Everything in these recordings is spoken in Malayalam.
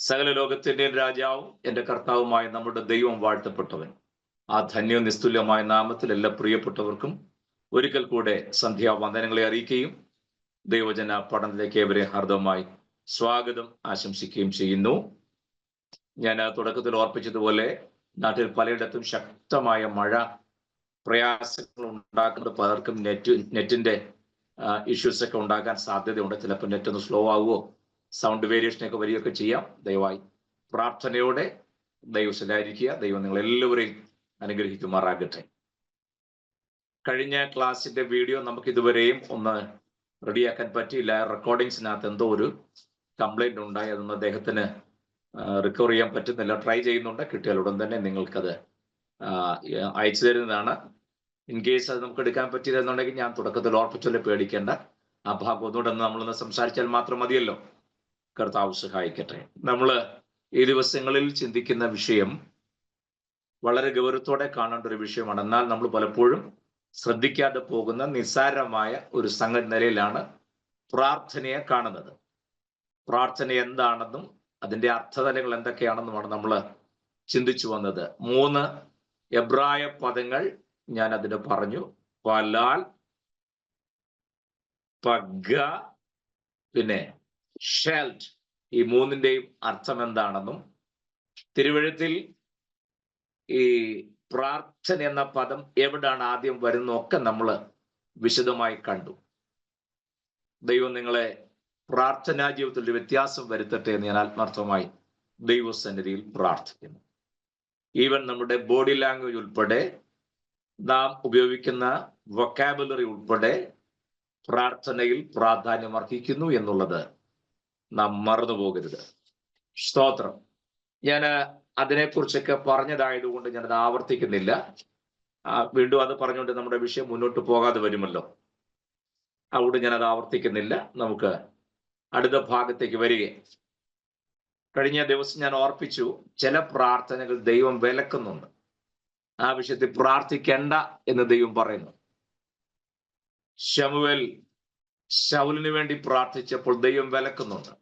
സകല ലോകത്തിന്റെ രാജാവും എൻ്റെ കർത്താവുമായ നമ്മുടെ ദൈവം വാഴ്ത്തപ്പെട്ടവൻ. ആ ധന്യ നിസ്തുല്യമായ നാമത്തിൽ എല്ലാ പ്രിയപ്പെട്ടവർക്കും ഒരിക്കൽ കൂടെ സന്ധ്യാവന്ദനങ്ങളെ അറിയിക്കുകയും ദൈവജന പഠനത്തിലേക്ക് ഏവരെ ഹാർദവമായി സ്വാഗതം ആശംസിക്കുകയും ചെയ്യുന്നു. ഞാൻ തുടക്കത്തിൽ ഓർപ്പിച്ചതുപോലെ നാട്ടിൽ പലയിടത്തും ശക്തമായ മഴ പ്രയാസങ്ങൾ ഉണ്ടാക്കുന്നത് പലർക്കും നെറ്റിന്റെ ഇഷ്യൂസ് ഒക്കെ ഉണ്ടാകാൻ സാധ്യതയുണ്ട്. ചിലപ്പോൾ നെറ്റ് ഒന്ന് സ്ലോ ആവുമോ, സൗണ്ട് വേരിയേഷനൊക്കെ വരികയൊക്കെ ചെയ്യാം. ദയവായി പ്രാർത്ഥനയോടെ ദൈവത്തിലായിരിക്കുക. ദൈവം നിങ്ങൾ എല്ലാവരെയും അനുഗ്രഹിക്കുമാറാകട്ടെ. കഴിഞ്ഞ ക്ലാസ്സിന്റെ വീഡിയോ നമുക്ക് ഇതുവരെയും ഒന്ന് റെഡിയാക്കാൻ പറ്റിയില്ല. റെക്കോർഡിങ്സിനകത്ത് എന്തോ ഒരു കംപ്ലൈന്റ് ഉണ്ടായി. അതൊന്ന് അദ്ദേഹത്തിന് റിക്കവർ ചെയ്യാൻ പറ്റുന്നില്ല. ട്രൈ ചെയ്യുന്നുണ്ട്. കിട്ടിയാൽ ഉടൻ തന്നെ നിങ്ങൾക്കത് അയച്ചു തരുന്നതാണ്. ഇൻ കേസ് അത് നമുക്ക് എടുക്കാൻ പറ്റിയതെന്നുണ്ടെങ്കിൽ ഞാൻ തുടക്കത്തിൽ ഓർപ്പിച്ചല്ലേ, പേടിക്കേണ്ട. ആ ഭാഗം ഒന്നുകൂടെ നമ്മളൊന്ന് സംസാരിച്ചാൽ മാത്രം മതിയല്ലോ. കർത്താവ് സഹായിക്കട്ടെ. നമ്മൾ ഈ ദിവസങ്ങളിൽ ചിന്തിക്കുന്ന വിഷയം വളരെ ഗൗരവത്തോടെ കാണേണ്ട ഒരു വിഷയമാണ്. എന്നാൽ നമ്മൾ പലപ്പോഴും ശ്രദ്ധിക്കാതെ പോകുന്ന നിസ്സാരമായ ഒരു സംഗതി നിലയിലാണ് പ്രാർത്ഥനയെ കാണുന്നത്. പ്രാർത്ഥന എന്താണെന്നും അതിൻ്റെ അർത്ഥതലങ്ങൾ എന്തൊക്കെയാണെന്നുമാണ് നമ്മൾ ചിന്തിച്ചു വന്നത്. 3 എബ്രായ പദങ്ങൾ ഞാൻ അതിന് പറഞ്ഞു. പലാൽ, പഗ, പിന്നെ ഷെൽറ്റ്. ഈ 3ന്റെയും അർത്ഥം എന്താണെന്നും തിരുവഴുത്തിൽ ഈ പ്രാർത്ഥന എന്ന പദം എവിടാണ് ആദ്യം വരുന്നതൊക്കെ നമ്മൾ വിശദമായി കണ്ടു. ദൈവം നിങ്ങളെ പ്രാർത്ഥനാ ജീവിതത്തിൽ ഒരു വ്യത്യാസം വരുത്തട്ടെ എന്ന് ഞാൻ ആത്മാർത്ഥമായി ദൈവസന്നിധിയിൽ പ്രാർത്ഥിക്കുന്നു. ഈവൻ നമ്മുടെ ബോഡി ലാംഗ്വേജ് ഉൾപ്പെടെ, നാം ഉപയോഗിക്കുന്ന വൊക്കാബുലറി ഉൾപ്പെടെ പ്രാർത്ഥനയിൽ പ്രാധാന്യം അർഹിക്കുന്നു എന്നുള്ളത് നാം മറന്നു പോകരുത്. സ്തോത്രം. ഞാൻ അതിനെക്കുറിച്ചൊക്കെ പറഞ്ഞതായതുകൊണ്ട് ഞാനത് ആവർത്തിക്കുന്നില്ല. വീണ്ടും അത് പറഞ്ഞുകൊണ്ട് നമ്മുടെ വിഷയം മുന്നോട്ട് പോകാതെ വരുമല്ലോ. അതുകൊണ്ട് ഞാനത് ആവർത്തിക്കുന്നില്ല. നമുക്ക് അടുത്ത ഭാഗത്തേക്ക് വരികയും. കഴിഞ്ഞ ദിവസം ഞാൻ ഓർപ്പിച്ചു, ചില പ്രാർത്ഥനകൾ ദൈവം വിലക്കുന്നുണ്ട്. ആ വിഷയത്തിൽ പ്രാർത്ഥിക്കേണ്ട എന്ന് ദൈവം പറയുന്നു. ശമൂവേൽ ശൗലിന് വേണ്ടി പ്രാർത്ഥിച്ചപ്പോൾ ദൈവം വിലക്കുന്നുണ്ട്.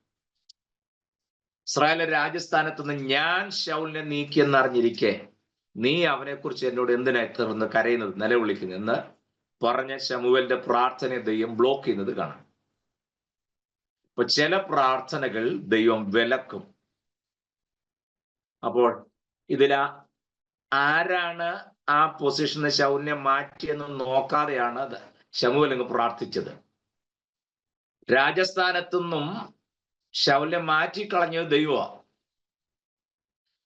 ഇസ്രായേൽ രാജസ്ഥാനത്തുനിന്ന് ഞാൻ ശൗലിനെ നീക്കിയെന്നറിഞ്ഞിരിക്കെ നീ അവനെക്കുറിച്ച് എന്നോട് എന്തിനായി തീർന്ന് കരയുന്നത്, നിലവിളിക്കുന്നു എന്ന് പറഞ്ഞ ശമൂവേലിന്റെ പ്രാർത്ഥനയെ ദൈവം ബ്ലോക്ക് ചെയ്യുന്നത് കാണാം. അപ്പൊ ചില പ്രാർത്ഥനകൾ ദൈവം വിലക്കും. അപ്പോൾ ഇതിൽ ആരാണ് ആ പൊസിഷന് ശൗലിനെ മാറ്റിയെന്ന് നോക്കാതെയാണ് ശമൂവേൽ അങ്ങ് പ്രാർത്ഥിച്ചത്. രാജസ്ഥാനത്തുനിന്നും ശൗലിനെ മാറ്റിക്കളഞ്ഞത് ദൈവമാണ്.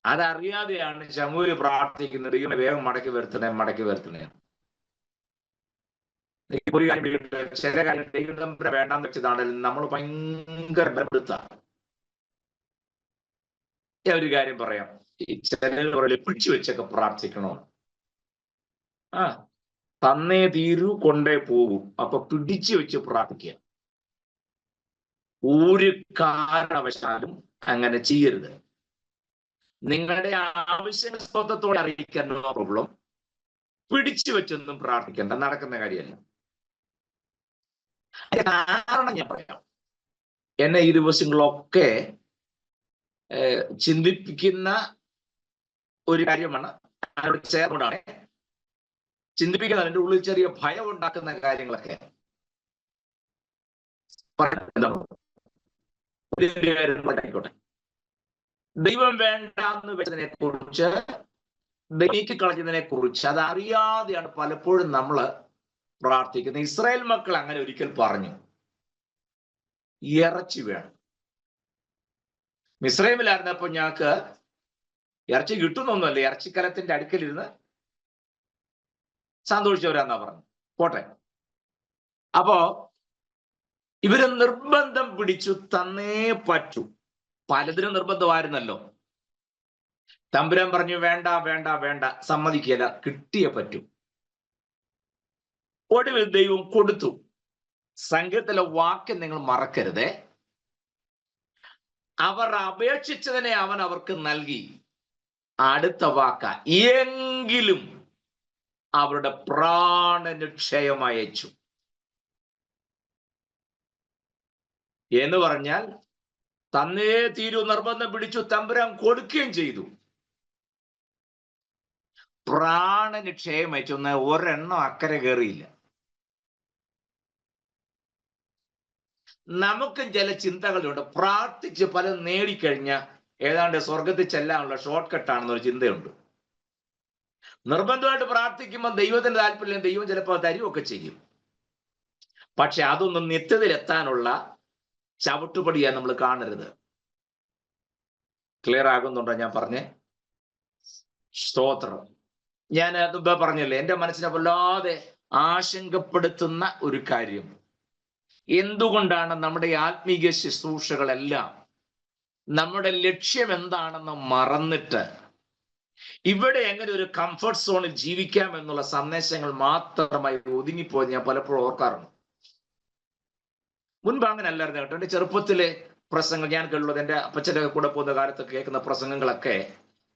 അതറിയാതെയാണ് ശമൂവേൽ പ്രാർത്ഥിക്കുന്നത്, ദൈവം വേഗം മടക്കി വരുത്തണേ. ചില കാര്യം ദൈവം വേണ്ടാന്ന് വെച്ചതാണെങ്കിലും നമ്മൾ ഭയങ്കര ബലപ്പെടുത്താണ്. ഒരു കാര്യം പറയാം, ഈ ചില പിടിച്ചു വെച്ചൊക്കെ പ്രാർത്ഥിക്കണോ? തന്നേ തീരൂ, കൊണ്ടേ പോകും. അപ്പൊ പിടിച്ചു വെച്ച് പ്രാർത്ഥിക്കുക. ഒരു കാരണവശാലും അങ്ങനെ ചെയ്യരുത്. നിങ്ങളുടെ ആവശ്യങ്ങൾ സ്വന്തത്തോടെ അറിയിക്കാൻ പ്രോബ്ലം. പിടിച്ചു വെച്ചൊന്നും പ്രാർത്ഥിക്കേണ്ട, നടക്കുന്ന കാര്യമല്ല. കാരണം ഞാൻ പറയാം, എന്നെ ഈ ദിവസങ്ങളൊക്കെ ചിന്തിപ്പിക്കുന്ന ഒരു കാര്യമാണ്. ചേർന്നുകൊണ്ടാണ് ചിന്തിപ്പിക്കുന്നത്. അതിൻ്റെ ഉള്ളിൽ ചെറിയ ഭയം ഉണ്ടാക്കുന്ന കാര്യങ്ങളൊക്കെ ആയിക്കോട്ടെ. ദൈവം വേണ്ടാന്ന് വെച്ചതിനെ കുറിച്ച്, നീക്കിക്കളഞ്ഞതിനെ കുറിച്ച് അതറിയാതെയാണ് പലപ്പോഴും നമ്മൾ പ്രാർത്ഥിക്കുന്നത്. ഇസ്രായേൽ മക്കൾ അങ്ങനെ ഒരിക്കൽ പറഞ്ഞു, ഇറച്ചി വേണം. മിസ്രൈമിലായിരുന്നപ്പോൾ ഞങ്ങൾക്ക് ഇറച്ചി കിട്ടുന്നൊന്നുമല്ല, ഇറച്ചിക്കലത്തിന്റെ അടുക്കലിരുന്ന് സന്തോഷിച്ചവരാന്നാ പറഞ്ഞു. പോട്ടെ. അപ്പോ ഇവര് നിർബന്ധം പിടിച്ചു, തന്നേ പറ്റൂ. പലതിനും നിർബന്ധമായിരുന്നല്ലോ. തമ്പുരാൻ പറഞ്ഞു വേണ്ട വേണ്ട വേണ്ട, സമ്മതിക്കില്ല, കിട്ടിയേ പറ്റൂ. ഒടുവിൽ ദൈവം കൊടുത്തു. സംഘത്തിലെ വാക്യം നിങ്ങൾ മറക്കരുതേ. അവർ അപേക്ഷിച്ചതിനെ അവൻ അവർക്ക് നൽകി. അടുത്ത വാക്ക, എങ്കിലും അവരുടെ പ്രാണന് ക്ഷയമയച്ചു എന്ന് പറഞ്ഞാൽ തന്നേ തീരൂ നിർബന്ധം പിടിച്ചു, തമ്പുരാൻ കൊടുക്കുകയും ചെയ്തു. പ്രാണന് ക്ഷയമയച്ചൊന്ന് ഒരെണ്ണം അക്കരെ കയറിയില്ല. നമുക്കും ചില ചിന്തകളുണ്ട്. പ്രാർത്ഥിച്ച് പലതും നേടിക്കഴിഞ്ഞ ഏതാണ്ട് സ്വർഗത്തിൽ ചെല്ലാനുള്ള ഷോർട്ട് കട്ടാണെന്നൊരു ചിന്തയുണ്ട്. നിർബന്ധമായിട്ട് പ്രാർത്ഥിക്കുമ്പോൾ ദൈവത്തിന്റെ താല്പര്യം ദൈവം ചിലപ്പോൾ തരുമൊക്കെ ചെയ്യും. പക്ഷെ അതൊന്നും നിത്യതയിലെത്താനുള്ള ചവിട്ടുപടിയാ നമ്മൾ കാണരുത്. ക്ലിയർ ആകുന്നുണ്ടോ ഞാൻ പറഞ്ഞേ? സ്തോത്രം. ഞാൻ മുമ്പേ പറഞ്ഞല്ലേ, എന്റെ മനസ്സിനെ വല്ലാതെ ആശങ്കപ്പെടുത്തുന്ന ഒരു കാര്യം, എന്തുകൊണ്ടാണ് നമ്മുടെ ആത്മീയ ശുശ്രൂഷകളെല്ലാം നമ്മുടെ ലക്ഷ്യം എന്താണെന്ന് മറന്നിട്ട് ഇവിടെ എങ്ങനെ ഒരു കംഫർട്ട് സോണിൽ ജീവിക്കാം എന്നുള്ള സന്ദേശങ്ങൾ മാത്രമായി ഒതുങ്ങിപ്പോയി ഞാൻ പലപ്പോഴും ഓർക്കാറുണ്ട്. മുൻപ് അങ്ങനെ അല്ലായിരുന്നു കേട്ടോ. എൻ്റെ ചെറുപ്പത്തിലെ പ്രസംഗം ഞാൻ കേട്ടുള്ളത്, എൻ്റെ അപ്പച്ചൻ്റെ കൂടെ പോകുന്ന കാലത്ത് കേൾക്കുന്ന പ്രസംഗങ്ങളൊക്കെ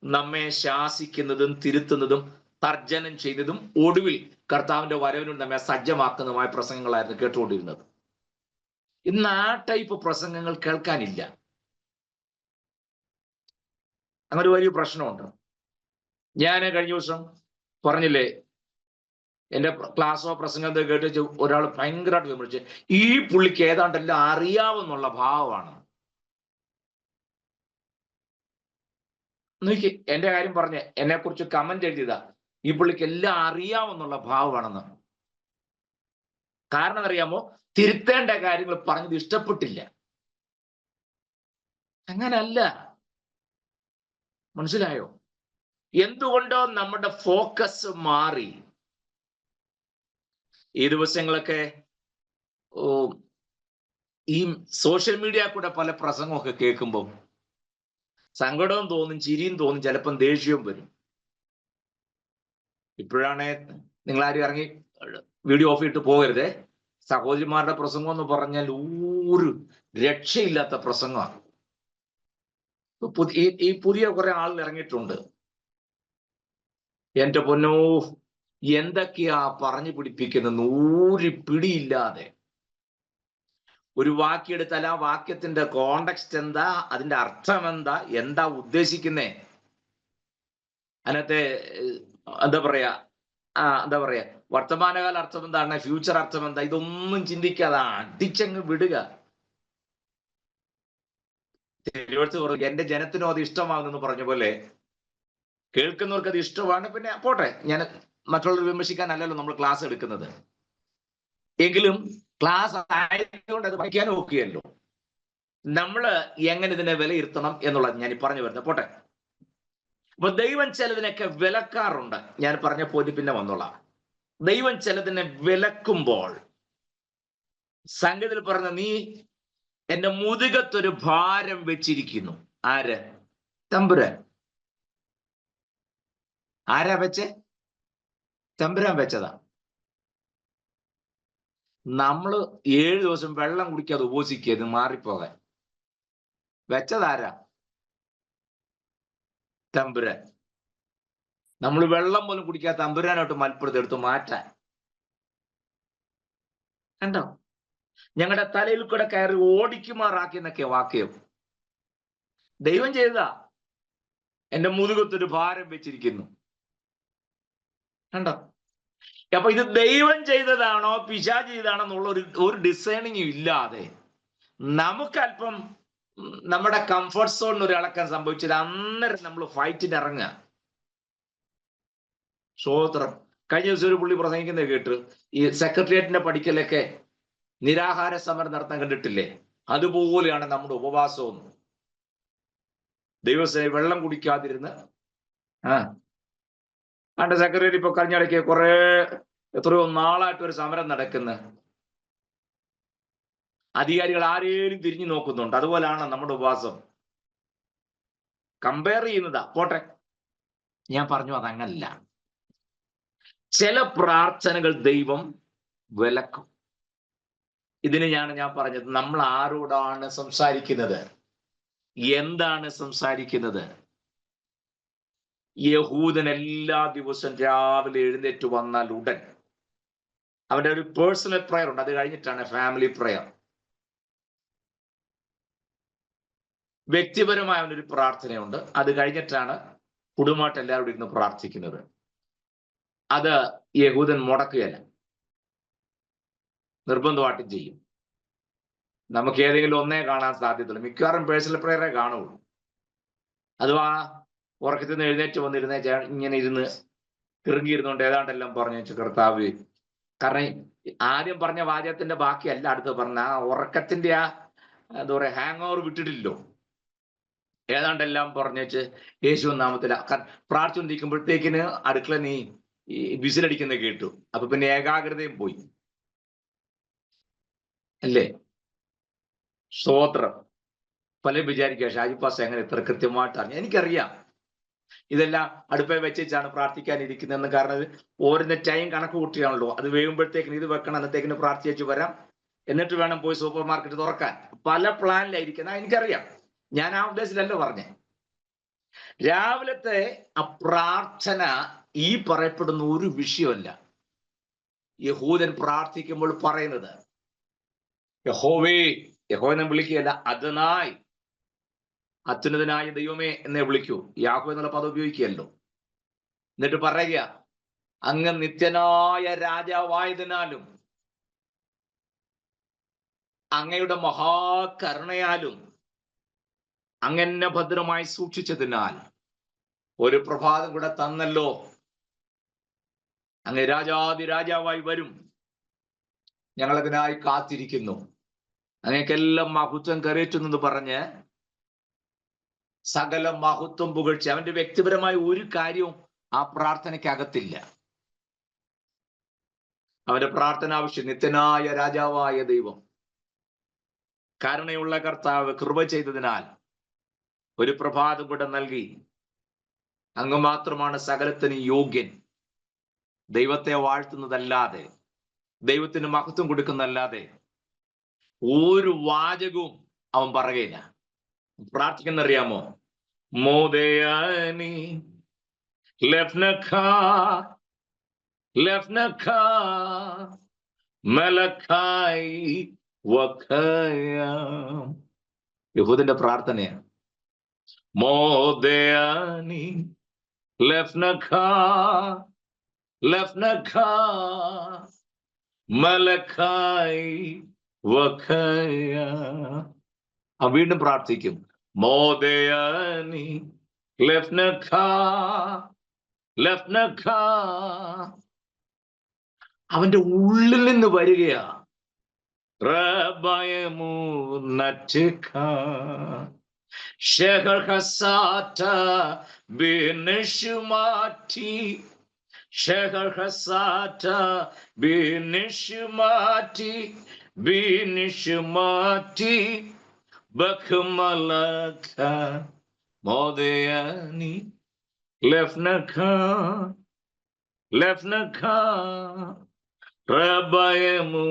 നമ്മെ ശാസിക്കുന്നതും തിരുത്തുന്നതും തർജ്ജനം ചെയ്തതും ഒടുവിൽ കർത്താവിന്റെ വരവിനും നമ്മെ സജ്ജമാക്കുന്നതുമായ പ്രസംഗങ്ങളായിരുന്നു കേട്ടുകൊണ്ടിരുന്നത്. ഇന്ന് ആ ടൈപ്പ് പ്രസംഗങ്ങൾ കേൾക്കാനില്ല. അങ്ങനെ ഒരു വലിയ പ്രശ്നമുണ്ട്. ഞാൻ കഴിഞ്ഞ ദിവസം പറഞ്ഞില്ലേ, എൻ്റെ ക്ലാസ്സോ പ്രസംഗത്തെ കേട്ട് ഒരാൾ ഭയങ്കരമായിട്ട് വിമർശിച്ച്, ഈ പുള്ളിക്ക് ഏതാണ്ടെല്ലാം അറിയാവുന്നുള്ള ഭാവമാണ്. നോക്കി എൻ്റെ കാര്യം പറഞ്ഞ് എന്നെ കുറിച്ച് കമന്റ് എഴുതിയതാ, ഈ പുള്ളിക്ക് എല്ലാം അറിയാവുന്നുള്ള ഭാവമാണെന്ന്. കാരണം അറിയാമോ, തിരുത്തേണ്ട കാര്യങ്ങൾ പറഞ്ഞത് ഇഷ്ടപ്പെട്ടില്ല. അങ്ങനല്ല, മനസ്സിലായോ? എന്തുകൊണ്ടോ നമ്മുടെ ഫോക്കസ് മാറി. ഈ ദിവസങ്ങളൊക്കെ ഈ സോഷ്യൽ മീഡിയ കൂടെ പല പ്രസംഗമൊക്കെ കേൾക്കുമ്പോൾ സങ്കടവും തോന്നും, ചിരിയും തോന്നും, ചിലപ്പം ദേഷ്യവും വരും. ഇപ്പോഴാണ് നിങ്ങളാരും ഇറങ്ങി വീഡിയോ ഓഫ് ഇട്ട് പോകരുതേ. സഹോദരിമാരുടെ പ്രസംഗം എന്ന് പറഞ്ഞാൽ ഒരു രക്ഷയില്ലാത്ത പ്രസംഗമാണ്. ഈ പുതിയ കുറെ ആളുകൾ ഇറങ്ങിയിട്ടുണ്ട്. എന്റെ പൊന്നോ, എന്തൊക്കെയാ പറഞ്ഞു പിടിപ്പിക്കുന്നത്, ഒരു പിടിയില്ലാതെ. ഒരു വാക്യെടുത്താൽ ആ വാക്യത്തിന്റെ കോണ്ടെക്സ്റ്റ് എന്താ, അതിന്റെ അർത്ഥം എന്താ ഉദ്ദേശിക്കുന്നേ, അതിനകത്തെ എന്താ പറയാ വർത്തമാനകാല അർത്ഥം എന്താണ്, ഫ്യൂച്ചർ അർത്ഥം എന്താ, ഇതൊന്നും ചിന്തിക്കാതെ അടിച്ചങ്ങ് വിടുക. തിരുവനന്തപുരത്ത് എന്റെ ജനത്തിനും അത് ഇഷ്ടമാകുന്നെന്ന് പറഞ്ഞ പോലെ കേൾക്കുന്നവർക്ക് അത് ഇഷ്ടമാണ്. പിന്നെ പോട്ടെ, ഞാൻ മറ്റുള്ളവർ വിമർശിക്കാനല്ലല്ലോ നമ്മൾ ക്ലാസ് എടുക്കുന്നത്. എങ്കിലും ക്ലാസ് ആയതുകൊണ്ട് അത് പഠിക്കാനും ഒക്കെയല്ലോ. നമ്മള് എങ്ങനെ ഇതിനെ വിലയിരുത്തണം എന്നുള്ളത് ഞാൻ പറഞ്ഞു വരുന്നത്. പോട്ടെ. അപ്പൊ ദൈവം ചിലതിനൊക്കെ വിലക്കാറുണ്ട്. ഞാൻ പറഞ്ഞ പോയി പിന്നെ വന്നോളാം. ദൈവം ചിലതിനെ വിലക്കുമ്പോൾ സംഗതിയിൽ പറഞ്ഞ, നീ എന്റെ മുതുകത്തൊരു ഭാരം വെച്ചിരിക്കുന്നു. ആര്? തമ്പുരാൻ. ആരാ വെച്ചേ? തമ്പുരാൻ വെച്ചതാ. നമ്മള് 7 ദിവസം വെള്ളം കുടിക്കാതെ ഉപവസിക്കരുത് മാറിപ്പോകാൻ. വെച്ചതാരാ? തമ്പുരാൻ. നമ്മൾ വെള്ളം പോലും കുടിക്കാത്ത തമ്പുരാനോട്ട് മൽപ്പെടുത്തി എടുത്ത് മാറ്റാൻ. കണ്ടോ? ഞങ്ങളുടെ തലയിൽ കൂടെ കയറി ഓടിക്കുമാറാക്കി എന്നൊക്കെ വാക്യം. ദൈവം ചെയ്തതാ. എന്റെ മുതുകത്തൊരു ഭാരം വെച്ചിരിക്കുന്നു. കണ്ടോ? അപ്പൊ ഇത് ദൈവം ചെയ്തതാണോ പിശാച് ചെയ്തതാണോ എന്നുള്ള ഒരു ഡിസൈനിങ്ങും ഇല്ലാതെ നമുക്കല്പം നമ്മുടെ കംഫർട്ട് സോണിന് ഒരു ഇളക്കം സംഭവിച്ചത്, അന്നേരം നമ്മൾ ഫൈറ്റിന് ഇറങ്ങുക. സ്തോത്രം. കഴിഞ്ഞ ദിവസം ഒരു പുള്ളി പ്രസംഗിക്കുന്നത് കേട്ട്, ഈ സെക്രട്ടേറിയറ്റിന്റെ പടിക്കലൊക്കെ നിരാഹാര സമരം നടത്താൻ കണ്ടിട്ടില്ലേ? അതുപോലെയാണ് നമ്മുടെ ഉപവാസവും. ദിവസം വെള്ളം കുടിക്കാതിരുന്ന് ആണ്ട് സെക്രട്ടേറിയറ്റ് ഇപ്പൊ കഴിഞ്ഞിടയ്ക്ക് എത്രയോ നാളായിട്ട് ഒരു സമരം നടക്കുന്ന, അധികാരികൾ ആരേലും തിരിഞ്ഞു നോക്കുന്നുണ്ട്. അതുപോലെയാണ് നമ്മുടെ ഉപവാസം. കമ്പയർ ചെയ്യുന്നതാ. പോട്ടെ, ഞാൻ പറഞ്ഞു അതങ്ങനല്ല. ചില പ്രാർത്ഥനകൾ ദൈവം വിലക്കും. ഇതിന് ഞാൻ പറഞ്ഞത്, നമ്മൾ ആരോടാണ് സംസാരിക്കുന്നത്, എന്താണ് സംസാരിക്കുന്നത്? യഹൂദൻ എല്ലാ ദിവസവും രാവിലെ എഴുന്നേറ്റ് വന്നാൽ ഉടൻ അവന്റെ ഒരു പേഴ്സണൽ പ്രയർ ഉണ്ട്. അത് കഴിഞ്ഞിട്ടാണ് ഫാമിലി പ്രയർ. വ്യക്തിപരമായ ഒരു പ്രാർത്ഥനയുണ്ട്. അത് കഴിഞ്ഞിട്ടാണ് കുടുംബമായിട്ട് എല്ലാവരും ഇരുന്ന് പ്രാർത്ഥിക്കുന്നത്. അത് യഹൂദൻ മുടക്കുകയല്ല, നിർബന്ധമായിട്ടും ചെയ്യും. നമുക്ക് ഏതെങ്കിലും ഒന്നേ കാണാൻ സാധ്യതയുള്ളൂ. മിക്കവാറും പേഴ്സണൽ പ്രേയറെ കാണുള്ളൂ. അഥവാ ഉറക്കത്തിൽ നിന്ന് എഴുന്നേറ്റ് വന്നിരുന്ന ഇങ്ങനെ ഇരുന്ന് കിറങ്ങിയിരുന്നുകൊണ്ട് ഏതാണ്ടെല്ലാം പറഞ്ഞു വെച്ചു കർത്താവ്. കാരണം ആദ്യം പറഞ്ഞ വാചകത്തിന്റെ ബാക്കിയല്ല അടുത്ത് പറഞ്ഞ ആ ഉറക്കത്തിന്റെ എന്താ പറയാ ഹാങ് ഓവർ വിട്ടിട്ടില്ലോ. ഏതാണ്ടെല്ലാം പറഞ്ഞു വെച്ച് യേശു നാമത്തിൽ പ്രാർത്ഥിച്ചുകൊണ്ടിരിക്കുമ്പോഴത്തേക്കിന് അടുക്കള നീ ഈ വിസിലടിക്കുന്നത് കേട്ടു. അപ്പൊ പിന്നെ ഏകാഗ്രതയും പോയി അല്ലേ? സ്തോത്രം. പലരും വിചാരിക്കുക ഷാജി പാസ് എങ്ങനെ ഇത്ര കൃത്യമായിട്ട് അറിഞ്ഞു. എനിക്കറിയാം ഇതെല്ലാം അടുപ്പേ വെച്ചാണ് പ്രാർത്ഥിക്കാനിരിക്കുന്നതെന്ന്. കാരണം ഓരോന്ന് ടൈം കണക്ക് കൂട്ടിയാണല്ലോ. അത് വേകുമ്പോഴത്തേക്കിന് ഇത് വെക്കണം, അന്നത്തേക്കിന് പ്രാർത്ഥിച്ചു വരാം, എന്നിട്ട് വേണം പോയി സൂപ്പർ മാർക്കറ്റ് തുറക്കാൻ. പല പ്ലാനിലായിരിക്കുന്ന എനിക്കറിയാം. ഞാൻ ആ ഉദ്ദേശത്തിലല്ല പറഞ്ഞേ. രാവിലത്തെ ആ പ്രാർത്ഥന ഈ പറയപ്പെടുന്ന ഒരു വിഷയമല്ല. യഹൂദൻ പ്രാർത്ഥിക്കുമ്പോൾ പറയുന്നത് യഹോവേ, യഹോവനെ വിളിക്കുകയല്ല, അദനായ്, അത്യുന്നതനായ ദൈവമേ എന്നെ വിളിക്കൂ. യാഹോവേ എന്നുള്ള പദം ഉപയോഗിക്കുകയല്ലോ. എന്നിട്ട് പറയുക, അങ്ങ് നിത്യനായ രാജാവായതിനാലും അങ്ങയുടെ മഹാകരുണയാലും അങ്ങനെ ഭദ്രമായി സൂക്ഷിച്ചതിനാൽ ഒരു പ്രഭാതം കൂടെ തന്നല്ലോ. അങ്ങ് രാജാതി രാജാവായി വരും, ഞങ്ങളതിനായി കാത്തിരിക്കുന്നു, അങ്ങേക്കെല്ലാം മഹത്വം കരേറ്റുന്നെന്ന് പറഞ്ഞ് സകല മഹത്വം പുകഴ്ച. അവന്റെ വ്യക്തിപരമായ ഒരു കാര്യവും ആ പ്രാർത്ഥനയ്ക്കകത്തില്ല. അവന്റെ പ്രാർത്ഥന ആവശ്യം നിത്യനായ രാജാവായ ദൈവം, കരുണയുള്ള കർത്താവ്, കൃപ ചെയ്തതിനാൽ ഒരു പ്രഭാതം കൂടെ നൽകി, അങ്ങ് മാത്രമാണ് സകലത്തിന് യോഗ്യൻ. ദൈവത്തെ വാഴ്ത്തുന്നതല്ലാതെ, ദൈവത്തിന് മഹത്വം കൊടുക്കുന്നതല്ലാതെ ഒരു വാചകവും അവൻ പറയുകയില്ല. പ്രാർത്ഥിക്കുന്നറിയാമോ? മോദയാനി ലഫ്നഖ ലഫ്നഖ മലഖായി വഖയാം. യഹൂദന്റെ പ്രാർത്ഥനയാണ്. മോദയാനി ലഫ്നഖ ലഫ്നഖ മലഖായി വഖയാം. വീണ്ടും പ്രാർത്ഥിക്കും, മോദയാനി ലഫ്നഖ ലഫ്നഖ. അവന്റെ ഉള്ളിൽ നിന്ന് വരികയാ. റബയമു നറ്റ്ഖ ഷഹർ ഹസാറ്റ ബിനിഷ്മാറ്റി ഷഹർ ഹസാറ്റ ബിനിഷ്മാറ്റി ബിനിഷ്മാറ്റി ബഖ്മലഖ മോദയാനി ലഫ്നഖ ലഫ്നഖ റബയമു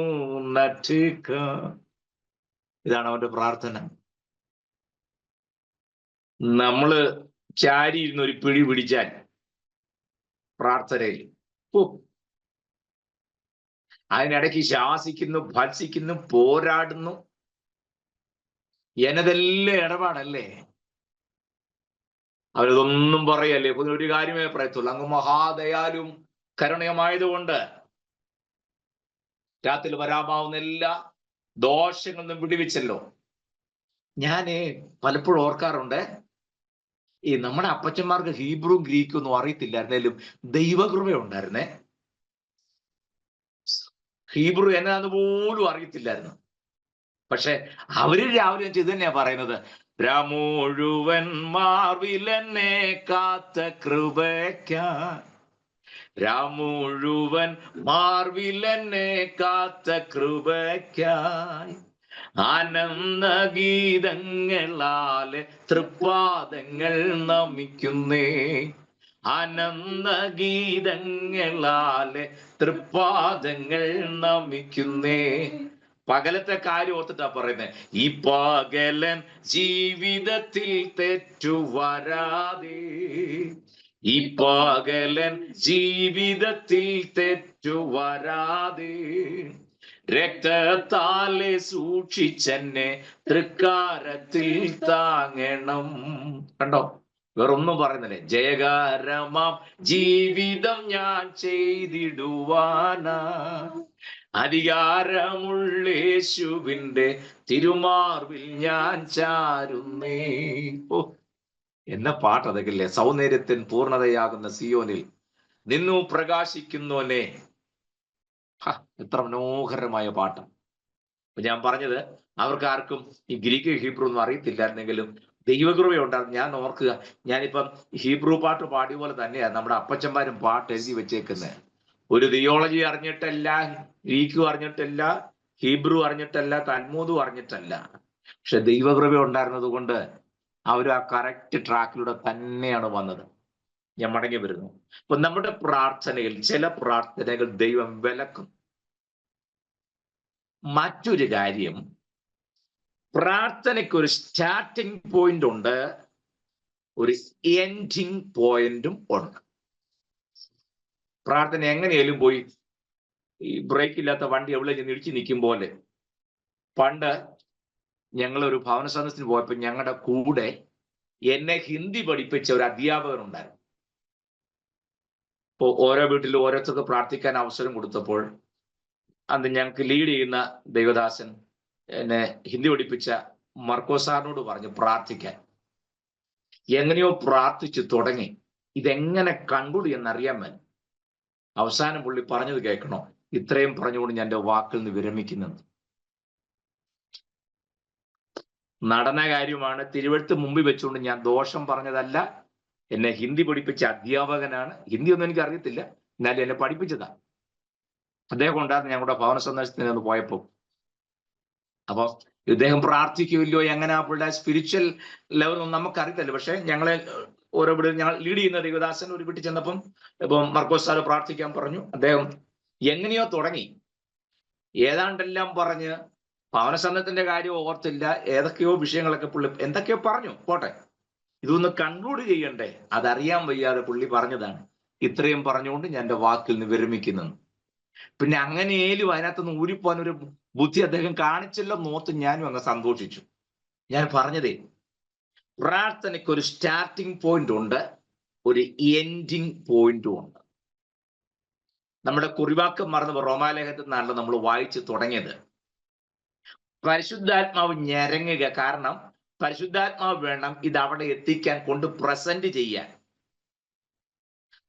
നറ്റ്ഖ. ഇതാണ് അവന്റെ പ്രാർത്ഥന. നമ്മള് ചാരി ഇരുന്ന് ഒരു പിടി പിടിച്ചാൽ പ്രാർത്ഥനയിൽ അതിനിടയ്ക്ക് ശാസിക്കുന്നു, ഭത്സിക്കുന്നു, പോരാടുന്നു. എന്നതെല്ലാം ഇടപാടല്ലേ. അവരിതൊന്നും പറയല്ലേ. ഒരു കാര്യമേ പറയത്തുള്ളൂ, അങ്ങ് മഹാദയാലും കരുണയമായതുകൊണ്ട് രാത്രി വരാമാവുന്ന എല്ലാ ദോഷങ്ങളും വിടുവിച്ചല്ലോ. ഞാന് പലപ്പോഴും ഓർക്കാറുണ്ട്, ഈ നമ്മുടെ അപ്പച്ചന്മാർക്ക് ഹീബ്രു ഗ്രീക്കും ഒന്നും അറിയത്തില്ലായിരുന്നേലും ദൈവകൃപയുണ്ടായിരുന്നേ. ഹീബ്രു എന്നാന്ന് പോലും അറിയത്തില്ലായിരുന്നു. പക്ഷെ അവര് രാവിലെ ഇത് തന്നെയാ പറയുന്നത്, രാമുഴുവൻ മാർവിലെന്നെ കാത്ത കൃപയ്ക്കാൻ, രാമുഴുവൻ മാർവിലെന്നെ കാത്ത കൃപയ്ക്കായി ആനന്ദഗീതങ്ങളാലെ തൃപ്പാദങ്ങൾ നമിക്കുന്നേ, ആനന്ദഗീതങ്ങളാലെ തൃപ്പാദങ്ങൾ നമിക്കുന്നേ. പകലത്തെ കാര്യം ഓർത്തിട്ടാ പറയുന്നത്, ഈ പകലൻ ജീവിതത്തിൽ തെറ്റുവരാതെ, ഈ പകലൻ ജീവിതത്തിൽ തെറ്റുവരാതെ രക്തത്താലെ സൂക്ഷിച്ചെന്നെ തൃക്കാരത്തിൽ താങ്ങണം. കണ്ടോ, വേറൊന്നും പറയുന്നില്ലേ. ജയകരമാം ജീവിതം ഞാൻ ചെയ്തിടുവാനാ അധികാരമുള്ളേശുവിന്റെ തിരുമാർവിൽ ഞാൻ ചാരുന്നേ. ഓ, എന്ന പാട്ട് അതൊക്കെ. സൗന്ദര്യത്തിൻ പൂർണ്ണതയാകുന്ന സിയോനിൽ നിന്നു പ്രകാശിക്കുന്നോനെ. എത്ര മനോഹരമായ പാട്ട്. അപ്പൊ ഞാൻ പറഞ്ഞത്, അവർക്ക് ആർക്കും ഈ ഗ്രീക്ക് ഹീബ്രു ഒന്നും അറിയത്തില്ലായിരുന്നെങ്കിലും ദൈവകൃപയുണ്ടായിരുന്നു. ഞാൻ ഓർക്കുക, ഞാനിപ്പം ഹീബ്രു പാട്ട് പാടിയ പോലെ തന്നെയാണ് നമ്മുടെ അപ്പച്ചന്മാരും പാട്ട് എഴുതി വെച്ചേക്കുന്നത്. ഒരു തിയോളജി അറിഞ്ഞിട്ടല്ല, ഗ്രീക്കും അറിഞ്ഞിട്ടല്ല, ഹീബ്രു അറിഞ്ഞിട്ടല്ല, തൽമൂദും അറിഞ്ഞിട്ടല്ല. പക്ഷെ ദൈവകൃപ ഉണ്ടായിരുന്നത് കൊണ്ട് അവർ ആ കറക്റ്റ് ട്രാക്കിലൂടെ തന്നെയാണ് വന്നത്. ഞാൻ മടങ്ങി വരുന്നു. അപ്പൊ നമ്മുടെ പ്രാർത്ഥനയിൽ ചില പ്രാർത്ഥനകൾ ദൈവം വിലക്കും. മറ്റൊരു കാര്യം, പ്രാർത്ഥനയ്ക്ക് ഒരു സ്റ്റാർട്ടിംഗ് പോയിന്റ് ഉണ്ട്, ഒരു എൻഡിങ് പോയിന്റും ഉണ്ട്. പ്രാർത്ഥന എങ്ങനെയാലും പോയി ഈ ബ്രേക്ക് ഇല്ലാത്ത വണ്ടി എവിടെ ചെന്ന് ഇടിച്ചു നിൽക്കും പോലെ. പണ്ട് ഞങ്ങളൊരു ഭവന സദസ്സിന് പോയപ്പോൾ ഞങ്ങളുടെ കൂടെ എന്നെ ഹിന്ദി പഠിപ്പിച്ച ഒരു അധ്യാപകൻ ഉണ്ടായിരുന്നു. ഇപ്പോൾ ഓരോ വീട്ടിലും ഓരോരുത്തർക്ക് പ്രാർത്ഥിക്കാൻ അവസരം കൊടുത്തപ്പോൾ അന്ന് ഞങ്ങൾക്ക് ലീഡ് ചെയ്യുന്ന ദൈവദാസൻ എന്നെ ഹിന്ദി പഠിപ്പിച്ച മർക്കോ സാറിനോട് പറഞ്ഞു പ്രാർത്ഥിക്കാൻ. എങ്ങനെയോ പ്രാർത്ഥിച്ചു തുടങ്ങി. ഇതെങ്ങനെ കൺക്ലൂഡ് എന്നറിയാൻ വേണ്ടി അവസാനം പുള്ളി പറഞ്ഞത് കേൾക്കണോ? ഇത്രയും പറഞ്ഞുകൊണ്ട് ഞാൻ എൻ്റെ വാക്കിൽ നിന്ന് വിരമിക്കുന്നത്. നടന്ന കാര്യമാണ്, തിരുവഴുത്ത് മുമ്പിൽ വെച്ചുകൊണ്ട് ഞാൻ ദോഷം പറഞ്ഞതല്ല. എന്നെ ഹിന്ദി പഠിപ്പിച്ച അധ്യാപകനാണ്. ഹിന്ദി ഒന്നും എനിക്ക് അറിയത്തില്ല, എന്നാലും എന്നെ പഠിപ്പിച്ചതാണ്. അദ്ദേഹം ഉണ്ടായിരുന്നു ഞങ്ങളുടെ ഭവന സന്ദർശനത്തിന് ഒന്ന് പോയപ്പോൾ. അപ്പൊ ഇദ്ദേഹം പ്രാർത്ഥിക്കുമല്ലോ, എങ്ങനെ ആ പുള്ളിയുടെ സ്പിരിച്വൽ ലെവലൊന്നും നമുക്കറിയത്തില്ല. പക്ഷെ ഞങ്ങളെ ഓരോ വീട് ഞങ്ങൾ ലീഡ് ചെയ്യുന്ന ദേവദാസൻ ഒരു വീട്ടിൽ ചെന്നപ്പം ഇപ്പം മർക്കോസ് സാറ് പ്രാർത്ഥിക്കാൻ പറഞ്ഞു. അദ്ദേഹം എങ്ങനെയോ തുടങ്ങി, ഏതാണ്ടെല്ലാം പറഞ്ഞ് ഭവന സന്നദ്ധത്തിന്റെ കാര്യം ഓർത്തില്ല, ഏതൊക്കെയോ വിഷയങ്ങളൊക്കെ പുള്ളി എന്തൊക്കെയോ പറഞ്ഞു. പോട്ടെ, ഇതൊന്ന് കൺക്ലൂഡ് ചെയ്യണ്ടേ, അതറിയാൻ വയ്യാതെ പുള്ളി പറഞ്ഞതാണ്. ഇത്രയും പറഞ്ഞുകൊണ്ട് ഞാൻ എൻ്റെ വാക്കിൽ നിന്ന് വിരമിക്കുന്നു. പിന്നെ അങ്ങനെയേലും അതിനകത്തുനിന്ന് ഊരിപ്പോകാൻ ഒരു ബുദ്ധി അദ്ദേഹം കാണിച്ചല്ലോ നോത്ത് ഞാനും അങ്ങ് സന്തോഷിച്ചു. ഞാൻ പറഞ്ഞതേ, പ്രാർത്ഥനയ്ക്ക് ഒരു സ്റ്റാർട്ടിംഗ് പോയിന്റ് ഉണ്ട്, ഒരു എൻഡിങ് പോയിന്റും ഉണ്ട്. നമ്മുടെ കുറിവാക്കം മറന്ന് റോമാലേഖത്തിൽ നിന്നാണല്ലോ നമ്മൾ വായിച്ചു തുടങ്ങിയത്. പരിശുദ്ധാത്മാവ് ഞരങ്ങുക, കാരണം പരിശുദ്ധാത്മാവ് വേണം ഇത് അവിടെ എത്തിക്കാൻ, കൊണ്ട് പ്രസന്റ് ചെയ്യാൻ.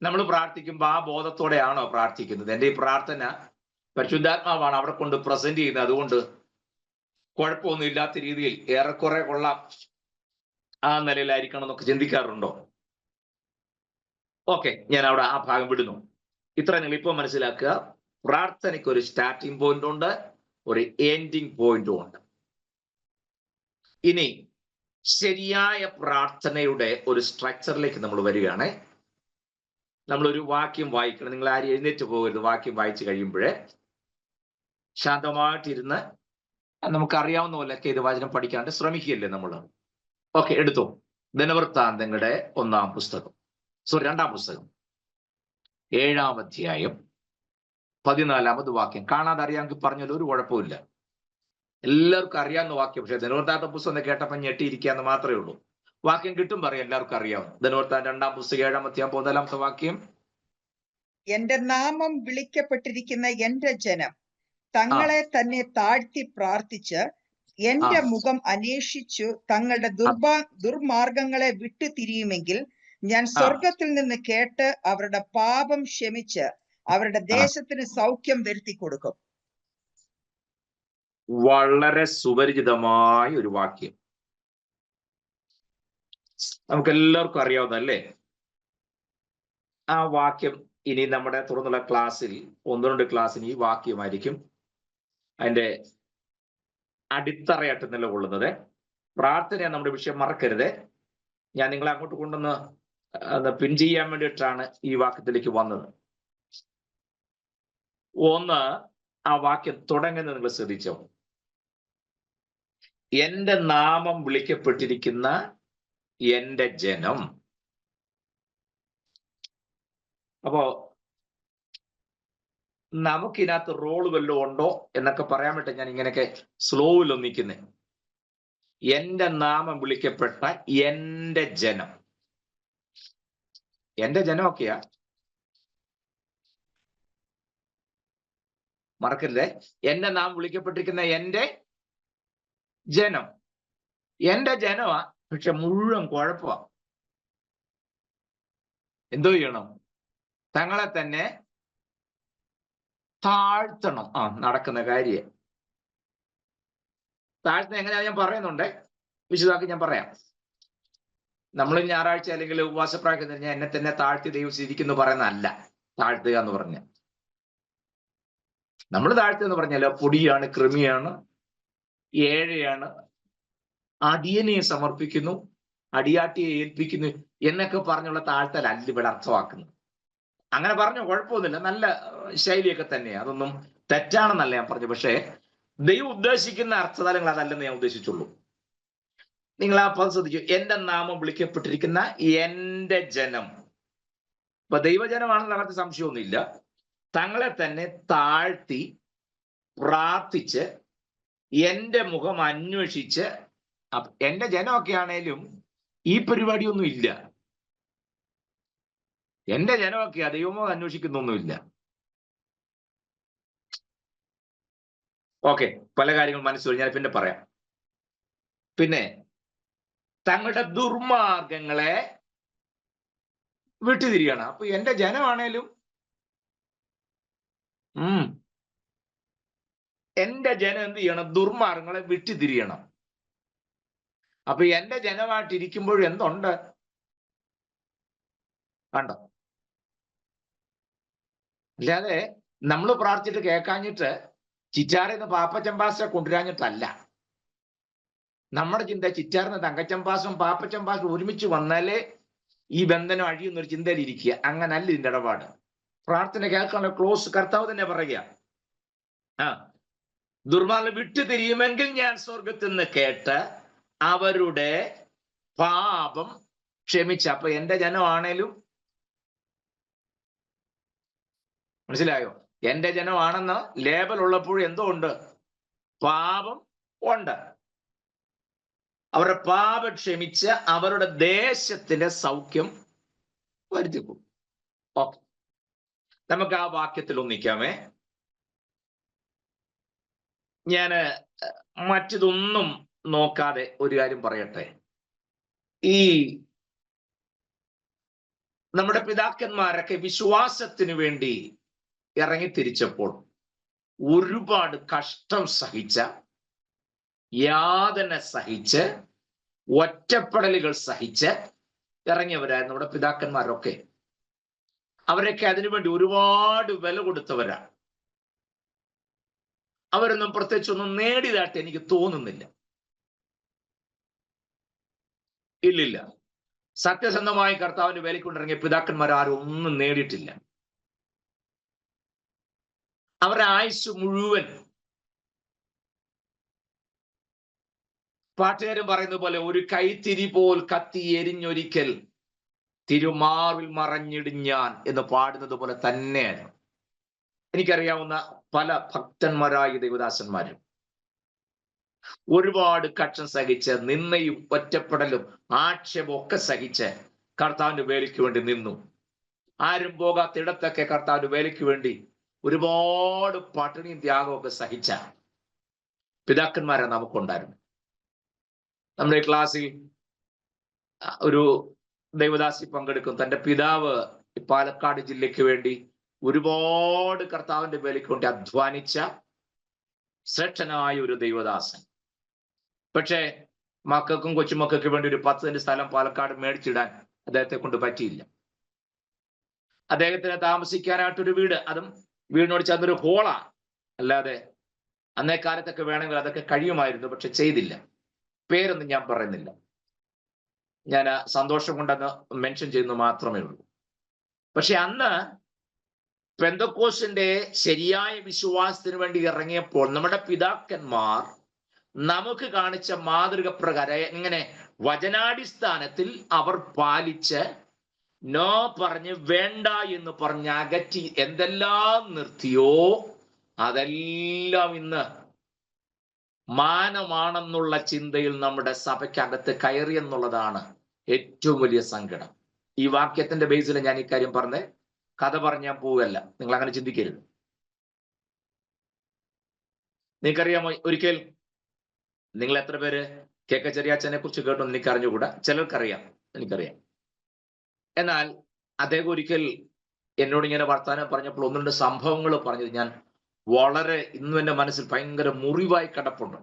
നമ്മൾ പ്രാർത്ഥിക്കുമ്പോൾ ആ ബോധത്തോടെയാണോ പ്രാർത്ഥിക്കുന്നത്? എൻ്റെ ഈ പ്രാർത്ഥന പരിശുദ്ധാത്മാവാണ് അവിടെ കൊണ്ട് പ്രസന്റ് ചെയ്യുന്നത്, അതുകൊണ്ട് കുഴപ്പമൊന്നും ഇല്ലാത്ത രീതിയിൽ ഏറെക്കുറെ കൊള്ളാം, ആ നിലയിലായിരിക്കണം എന്നൊക്കെ ചിന്തിക്കാറുണ്ടോ? ഓക്കെ, ഞാൻ അവിടെ ആ ഭാഗം വിടുന്നു. ഇത്ര നിങ്ങൾ ഇപ്പോൾ മനസ്സിലാക്കുക, പ്രാർത്ഥനയ്ക്ക് ഒരു സ്റ്റാർട്ടിംഗ് പോയിന്റ് ഉണ്ട്, ഒരു എൻഡിങ് പോയിന്റും ഉണ്ട്. ഇനി ശരിയായ പ്രാർത്ഥനയുടെ ഒരു സ്ട്രക്ചറിലേക്ക് നമ്മൾ വരികയാണ്. നമ്മളൊരു വാക്യം വായിക്കണം. നിങ്ങൾ ആരും എഴുന്നേറ്റ് പോകരുത്. വാക്യം വായിച്ചു കഴിയുമ്പോഴേ ശാന്തമായിട്ടിരുന്ന് നമുക്കറിയാവുന്ന പോലെയൊക്കെ ഇത് വചനം പഠിക്കാണ്ട് ശ്രമിക്കുകയല്ലേ നമ്മൾ. ഓക്കെ, എടുത്തു. ദിനവൃത്താന്തങ്ങളുടെ 1-ാം പുസ്തകം, 2-ാം പുസ്തകം 7-ാം അധ്യായം 14-ാമത് വാക്യം. കാണാതെ അറിയാമെങ്കിൽ പറഞ്ഞാൽ ഒരു കുഴപ്പമില്ല, എല്ലാവർക്കും അറിയാവുന്ന വാക്യം. പക്ഷെ ദിനവൃത്താന്ത പുസ്തകം കേട്ടപ്പോൾ ഞെട്ടിയിരിക്കാന്ന് മാത്രമേ ഉള്ളൂ. വാക്യം കിട്ടും പറയാം, എല്ലാവർക്കും അറിയാവുന്ന ദിനവൃത്താന്തം 2-ാം പുസ്തകം 7-ാം അധ്യായം 14-ാമത്തെ വാക്യം. എന്റെ നാമം വിളിക്കപ്പെട്ടിരിക്കുന്ന എന്റെ ജനം തങ്ങളെ തന്നെ താഴ്ത്തി പ്രാർത്ഥിച്ച് എന്റെ മുഖം അന്വേഷിച്ചു തങ്ങളുടെ ദുർമാർഗങ്ങളെ വിട്ടു തിരിയുമെങ്കിൽ ഞാൻ സ്വർഗത്തിൽ നിന്ന് കേട്ട് അവരുടെ പാപം ക്ഷമിച്ച് അവരുടെ ദേശത്തിന് സൗഖ്യം വരുത്തി കൊടുക്കും. വളരെ സുപരിചിതമായ ഒരു വാക്യം, നമുക്ക് എല്ലാവർക്കും അറിയാവുന്നല്ലേ. ആ വാക്യം ഇനി നമ്മുടെ തുറന്നുള്ള ക്ലാസ്സിൽ 1-2 ക്ലാസ്സിന് ഈ വാക്യമായിരിക്കും അതിന്റെ അടിത്തറയായിട്ട് നിലകൊള്ളുന്നത്. പ്രാർത്ഥന നമ്മുടെ വിഷയം, മറക്കരുത്. ഞാൻ നിങ്ങളെ അങ്ങോട്ട് കൊണ്ടുവന്ന് പിൻ ചെയ്യാൻ വേണ്ടിയിട്ടാണ് ഈ വാക്യത്തിലേക്ക് വന്നത്. ഒന്ന്, ആ വാക്യം തുടങ്ങുന്നത് നിങ്ങൾ ശ്രദ്ധിച്ചോ? എന്റെ നാമം വിളിക്കപ്പെട്ടിരിക്കുന്ന എന്റെ ജനം. അപ്പോ നമുക്കിതിനകത്ത് റോള് വല്ലതും ഉണ്ടോ എന്നൊക്കെ പറയാൻ വേണ്ടി ഞാൻ ഇങ്ങനെയൊക്കെ സ്ലോയിൽ ഒന്നിക്കുന്നേ. എന്റെ നാമം വിളിക്കപ്പെട്ട എന്റെ ജനം, എന്റെ ജനമൊക്കെയാ, മറക്കരുതേ. എന്റെ നാം വിളിക്കപ്പെട്ടിരിക്കുന്ന എന്റെ ജനം, എന്റെ ജനമാ. പക്ഷെ മുഴുവൻ കുഴപ്പമാ. എന്തോ ചെയ്യണം? തങ്ങളെ തന്നെ താഴ്ത്തണം. നടക്കുന്ന കാര്യം താഴ്ത്തുന്ന എങ്ങനെയാ ഞാൻ പറയുന്നുണ്ട്, വിശദമാക്കി ഞാൻ പറയാം. നമ്മൾ ഞായറാഴ്ച അല്ലെങ്കിൽ ഉപവാസപ്രാർത്ഥന കഴിഞ്ഞാൽ എന്നെ തന്നെ താഴ്ത്തി ദൈവം സ്വീകരിക്കുന്നു പറയുന്നതല്ല താഴ്ത്തുക എന്ന് പറഞ്ഞ. നമ്മൾ താഴ്ത്തുക എന്ന് പറഞ്ഞാൽ പൊടിയാണ്, കൃമിയാണ്, ഏഴയാണ്, അടിയനെ സമർപ്പിക്കുന്നു, അടിയാട്ടിയെ ഏൽപ്പിക്കുന്നു എന്നൊക്കെ പറഞ്ഞുള്ള താഴ്ത്തലല്ല ഇവിടെ അർത്ഥമാക്കുന്നത്. അങ്ങനെ പറഞ്ഞു കുഴപ്പമൊന്നുമില്ല, നല്ല ശൈലിയൊക്കെ തന്നെയാണ്, അതൊന്നും തെറ്റാണെന്നല്ല ഞാൻ പറഞ്ഞു. പക്ഷേ ദൈവം ഉദ്ദേശിക്കുന്ന അർത്ഥതലങ്ങൾ അതല്ലെന്ന് ഞാൻ ഉദ്ദേശിച്ചുള്ളൂ. നിങ്ങൾ ആ പദം ശ്രദ്ധിച്ചു, എന്റെ നാമം വിളിക്കപ്പെട്ടിരിക്കുന്ന എന്റെ ജനം. ഇപ്പൊ ദൈവജനമാണെന്ന് അവർക്ക് സംശയമൊന്നുമില്ല. തങ്ങളെ തന്നെ താഴ്ത്തി പ്രാർത്ഥിച്ച് എന്റെ മുഖം അന്വേഷിച്ച്, എന്റെ ജനമൊക്കെ ആണേലും ഈ പരിപാടിയൊന്നും ഇല്ല. എന്റെ ജനമൊക്കെയാ, ദൈവമുഖം അന്വേഷിക്കുന്നൊന്നുമില്ല. ഓക്കെ, പല കാര്യങ്ങൾ മനസ്സിൽ ഞാൻ പിന്നെ പറയാം. പിന്നെ തങ്ങളുടെ ദുർമാർഗങ്ങളെ വിട്ടുതിരിയണം. അപ്പൊ എന്റെ ജനമാണേലും എന്റെ ജനം എന്ത് ചെയ്യണം? ദുർമാർഗങ്ങളെ വിട്ടുതിരിയണം. അപ്പൊ എന്റെ ജനമായിട്ടിരിക്കുമ്പോഴും എന്തുണ്ട്? കണ്ടോ? അല്ലാതെ നമ്മൾ പ്രാർത്ഥിച്ചിട്ട് കേൾക്കാഞ്ഞിട്ട് ചിറ്റാറിന്ന് പാപ്പച്ചമ്പാസിനെ കൊണ്ടുവരാഞ്ഞിട്ടല്ല. നമ്മുടെ ചിന്ത ചിറ്റാറിന് തങ്കച്ചമ്പാസും പാപ്പച്ചമ്പാസും ഒരുമിച്ച് വന്നാലേ ഈ ബന്ധനം അഴിയുന്നൊരു ചിന്തയിൽ ഇരിക്കുക. അങ്ങനല്ല ഇതിന്റെ ഇടപാട്. പ്രാർത്ഥന കേൾക്കാനുള്ള ക്ലോസ് കർത്താവ് തന്നെ പറയുക, ദുർമാർഗ്ഗം വിട്ടു തിരിയുമെങ്കിൽ ഞാൻ സ്വർഗത്തിൽ നിന്ന് കേട്ട് അവരുടെ പാപം ക്ഷമിച്ച. അപ്പൊ എന്റെ ജനമാണേലും, മനസ്സിലായോ? എന്റെ ജനമാണെന്ന് ലേബൽ ഉള്ളപ്പോഴും എന്തോ ഉണ്ട്? പാപം ഉണ്ട്. അവരുടെ പാപം ക്ഷമിച്ച് അവരുടെ ദേശത്തിന്റെ സൗഖ്യം വരുത്തിക്കും. ഓക്കെ, നമുക്ക് ആ വാക്യത്തിൽ ഒന്നിക്കാമേ. ഞാന് മറ്റിതൊന്നും നോക്കാതെ ഒരു കാര്യം പറയട്ടെ. ഈ നമ്മുടെ പിതാക്കന്മാരൊക്കെ വിശ്വാസത്തിന് വേണ്ടി ഇറങ്ങിത്തിരിച്ചപ്പോൾ ഒരുപാട് കഷ്ടം സഹിച്ച, യാതന സഹിച്ച്, ഒറ്റപ്പെടലുകൾ സഹിച്ച് ഇറങ്ങിയവരായിരുന്നു നമ്മുടെ പിതാക്കന്മാരൊക്കെ. അവരൊക്കെ അതിനുവേണ്ടി ഒരുപാട് വില കൊടുത്തവരാണ്. അവരൊന്നും പ്രത്യേകിച്ചൊന്നും നേടിയതായിട്ട് എനിക്ക് തോന്നുന്നില്ല. ഇല്ലില്ല, സത്യസന്ധമായി കർത്താവിന്റെ വേലക്കൊണ്ടിറങ്ങിയ പിതാക്കന്മാർ ആരും ഒന്നും നേടിയിട്ടില്ല. അവരുടെ ആയുസ് മുഴുവൻ പാട്ടുകാരൻ പറയുന്നത് പോലെ ഒരു കൈത്തിരി പോൽ കത്തി എരിഞ്ഞൊരിക്കൽ തിരുമാറിൽ മറഞ്ഞിടിഞ്ഞാൻ എന്ന് പാടുന്നത് പോലെ തന്നെയാണ്. എനിക്കറിയാവുന്ന പല ഭക്തന്മാരായ ദൈവദാസന്മാരും ഒരുപാട് കഷ്ടം സഹിച്ച്, നിന്നയും ഒറ്റപ്പെടലും ആക്ഷേപവും ഒക്കെ സഹിച്ച് കർത്താവിന്റെ വേലയ്ക്ക് വേണ്ടി നിന്നു. ആരും പോകാത്തിടത്തൊക്കെ കർത്താവിന്റെ വേലയ്ക്ക് വേണ്ടി ഒരുപാട് പട്ടിണിയും ത്യാഗവും ഒക്കെ സഹിച്ച പിതാക്കന്മാരെ നമുക്കുണ്ടായിരുന്നു. നമ്മുടെ ക്ലാസ്സിൽ ഒരു ദൈവദാസി പങ്കെടുക്കും. തൻ്റെ പിതാവ് പാലക്കാട് ജില്ലയ്ക്ക് വേണ്ടി ഒരുപാട് കർത്താവിന്റെ വേലയ്ക്ക് വേണ്ടി അധ്വാനിച്ച ശ്രേഷ്ഠനായ ഒരു ദൈവദാസൻ. പക്ഷേ മക്കൾക്കും കൊച്ചുമക്കൾക്ക് വേണ്ടി ഒരു 10 സെന്റ് സ്ഥലം പാലക്കാട് മേടിച്ചിടാൻ അദ്ദേഹത്തെ കൊണ്ട് പറ്റിയില്ല. അദ്ദേഹത്തിന് താമസിക്കാനായിട്ടൊരു വീട്, അതും വീടിനോട് ചേർന്നൊരു ഹോളാ. അല്ലാതെ അന്നേ കാലത്തൊക്കെ വേണമെങ്കിൽ അതൊക്കെ കഴിയുമായിരുന്നു, പക്ഷെ ചെയ്തില്ല. പേരൊന്നും ഞാൻ പറയുന്നില്ല, ഞാൻ സന്തോഷം കൊണ്ടന്ന് മെൻഷൻ ചെയ്യുന്നു മാത്രമേ ഉള്ളൂ. പക്ഷെ അന്ന് പെന്തക്കോസ്തിന്റെ ശരിയായ വിശ്വാസത്തിന് വേണ്ടി ഇറങ്ങിയപ്പോൾ നമ്മുടെ പിതാക്കന്മാർ നമുക്ക് കാണിച്ച മാതൃക പ്രകാരം എങ്ങനെ വചനാടിസ്ഥാനത്തിൽ അവർ പാലിച്ച് നോ പറഞ്ഞ് വേണ്ട എന്ന് പറഞ്ഞ് അകറ്റി എന്തെല്ലാം നിർത്തിയോ അതെല്ലാം ഇന്ന് മാനമാണെന്നുള്ള ചിന്തയിൽ നമ്മുടെ സഭയ്ക്കകത്ത് കയറി എന്നുള്ളതാണ് ഏറ്റവും വലിയ സങ്കടം. ഈ വാക്യത്തിന്റെ ബേസിൽ ഞാൻ ഈ കാര്യം പറഞ്ഞ് കഥ പറഞ്ഞാൽ പോവുകയല്ല. നിങ്ങൾ അങ്ങനെ ചിന്തിക്കരുത്. നിങ്ങൾക്കറിയാമോ, ഒരിക്കൽ നിങ്ങൾ എത്ര പേര് KK ചെറിയാച്ചനെ കുറിച്ച് കേട്ടൊന്നും എനിക്ക് അറിഞ്ഞുകൂടാ. ചിലർക്കറിയാം, എനിക്കറിയാം. എന്നാൽ അദ്ദേഹം ഒരിക്കൽ എന്നോട് ഇങ്ങനെ വർത്താനം പറഞ്ഞപ്പോൾ ഒന്ന് രണ്ട് സംഭവങ്ങൾ പറഞ്ഞത് ഞാൻ വളരെ ഇന്നും എൻ്റെ മനസ്സിൽ ഭയങ്കര മുറിവായി കിടപ്പുണ്ട്.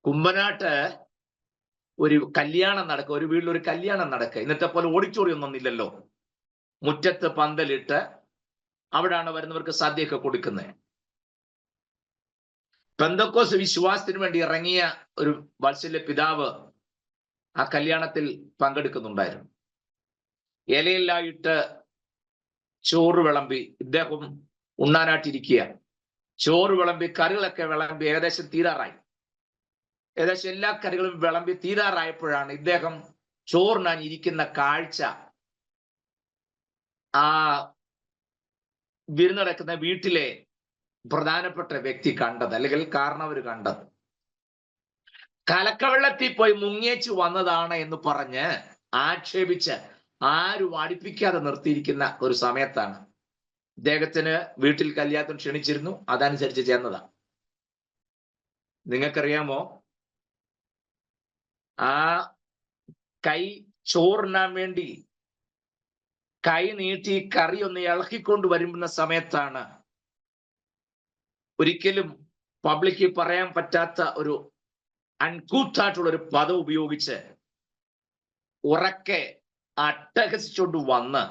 കുമ്പനാട്ട് ഒരു കല്യാണം നടക്കുക, ഒരു വീട്ടിൽ ഒരു കല്യാണം നടക്കുക. ഇന്നത്തെ പോലെ ഓഡിറ്റോറിയം ഒന്നും ഇല്ലല്ലോ. മുറ്റത്ത് പന്തലിട്ട് അവിടാണ് വരുന്നവർക്ക് സദ്യയൊക്കെ കൊടുക്കുന്നത്. പെന്തക്കോസ് വിശ്വാസത്തിന് വേണ്ടി ഇറങ്ങിയ ഒരു വത്സല്യ പിതാവ് ആ കല്യാണത്തിൽ പങ്കെടുക്കുന്നുണ്ടായിരുന്നു. ഇലയിലായിട്ട് ചോറ് വിളമ്പി, ഇദ്ദേഹം ഉണ്ണാനായിട്ടിരിക്കുക. ചോറ് വിളമ്പി, കറികളൊക്കെ വിളമ്പി ഏകദേശം തീരാറായി. ഏകദേശം എല്ലാ കറികളും വിളമ്പി തീരാറായപ്പോഴാണ് ഇദ്ദേഹം ചോറിനാൻ ഇരിക്കുന്ന കാഴ്ച ആ വിരുന്ന് നടക്കുന്ന വീട്ടിലെ പ്രധാനപ്പെട്ട വ്യക്തി കണ്ടത്, അല്ലെങ്കിൽ കാരണവർ കണ്ടത്. കലക്കവെള്ളത്തിൽ പോയി മുങ്ങിയേച്ചു വന്നതാണ് എന്ന് പറഞ്ഞ് ആക്ഷേപിച്ച് ആരും അടുപ്പിക്കാതെ നിർത്തിയിരിക്കുന്ന ഒരു സമയത്താണ്. ഇദ്ദേഹത്തിന് വീട്ടിൽ കല്യാണം ക്ഷണിച്ചിരുന്നു, അതനുസരിച്ച് ചെന്നതാ. നിങ്ങൾക്കറിയാമോ, ആ കൈ ചോറിനാൻ വേണ്ടി കൈ നീട്ടി കറി ഒന്ന് ഇളക്കിക്കൊണ്ട് വരുന്ന സമയത്താണ് ഒരിക്കലും പബ്ലിക്കിൽ പറയാൻ പറ്റാത്ത ഒരു അൺകൂത്തായിട്ടുള്ള ഒരു പദം ഉപയോഗിച്ച് ഉറക്കെ അട്ടഹസിച്ചുകൊണ്ട് വന്ന്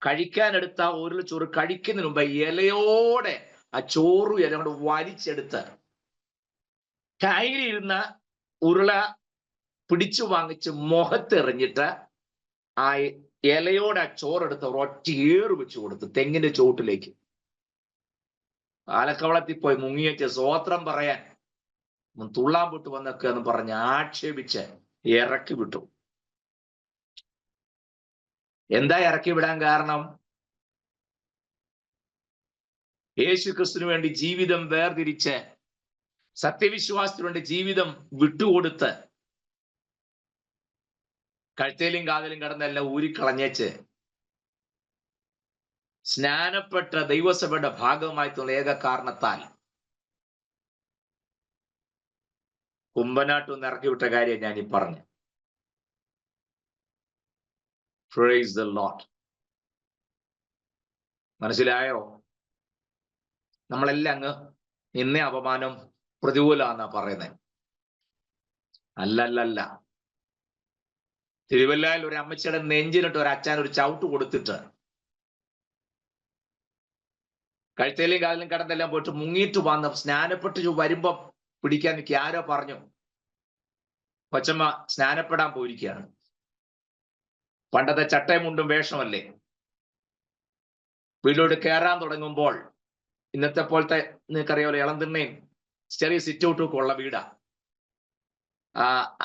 കഴിക്കാനെടുത്ത ഒരു ചോറ് കഴിക്കുന്നതിന് മുമ്പ് ഇലയോടെ ആ ചോറ് ഇല കൊണ്ട് വലിച്ചെടുത്ത് കയ്യിലിരുന്ന ഉരുള പിടിച്ചു വാങ്ങിച്ച് മുഖത്തെറിഞ്ഞിട്ട് ആ ഇലയോടെ ആ ചോറെടുത്ത് ഒരൊറ്റ ഏറ് വെച്ച് കൊടുത്ത് തെങ്ങിന്റെ ചോട്ടിലേക്ക്. ആലക്കവളത്തിൽ പോയി മുങ്ങിയേച്ച് സ്വോത്രം പറയാൻ തുള്ളാൻ വിട്ടു വന്നൊക്കെ എന്ന് പറഞ്ഞ് ആക്ഷേപിച്ച് ഇറക്കി വിട്ടു. എന്താ ഇറക്കി വിടാൻ കാരണം? യേശു ക്രിസ്തുവിന് വേണ്ടി ജീവിതം വേർതിരിച്ച് സത്യവിശ്വാസത്തിന് വേണ്ടി ജീവിതം വിട്ടുകൊടുത്ത് കഴുത്തേലും കാതലും കിടന്നെല്ലാം ഊരിക്കളഞ്ഞേച്ച് സ്നാനപ്പെട്ട ദൈവസഭയുടെ ഭാഗമായിട്ടുള്ള ഏക കാരണത്താൽ കുമ്പനാട്ടൊന്ന് ഇറക്കി വിട്ട കാര്യം ഞാൻ ഈ പറഞ്ഞു. Praise the Lord. മനസ്സിലായോ? നമ്മളെല്ലാം അങ്ങ് നിന്നെ അപമാനം പ്രതികൂലാന്നാ പറയുന്നത്. അല്ലല്ലല്ല. തിരുവല്ലയിൽ ഒരു അമ്മച്ചിയുടെ നെഞ്ചിനിട്ട് ഒരു അച്ഛൻ ഒരു ചവിട്ട് കൊടുത്തിട്ട് കഴുത്തേലും കാലിലും കിടന്നെല്ലാം പോയിട്ട് മുങ്ങിയിട്ട് വന്ന് സ്നാനപ്പെട്ട് വരുമ്പം പിടിക്കാൻ നിൽക്കി. ആരോ പറഞ്ഞു, കൊച്ചമ്മ സ്നാനപ്പെടാൻ പോയിരിക്കുകയാണ്. പണ്ടത്തെ ചട്ടയും മുണ്ടും വേഷമല്ലേ. വീട്ടിലോട്ട് കയറാൻ തുടങ്ങുമ്പോൾ ഇന്നത്തെ പോലത്തെ നിങ്ങൾക്കറിയാമല്ലോ, ഇളം തിണ്ണയും ചെറിയ സിറ്റൗട്ടും ഉള്ള വീടാ.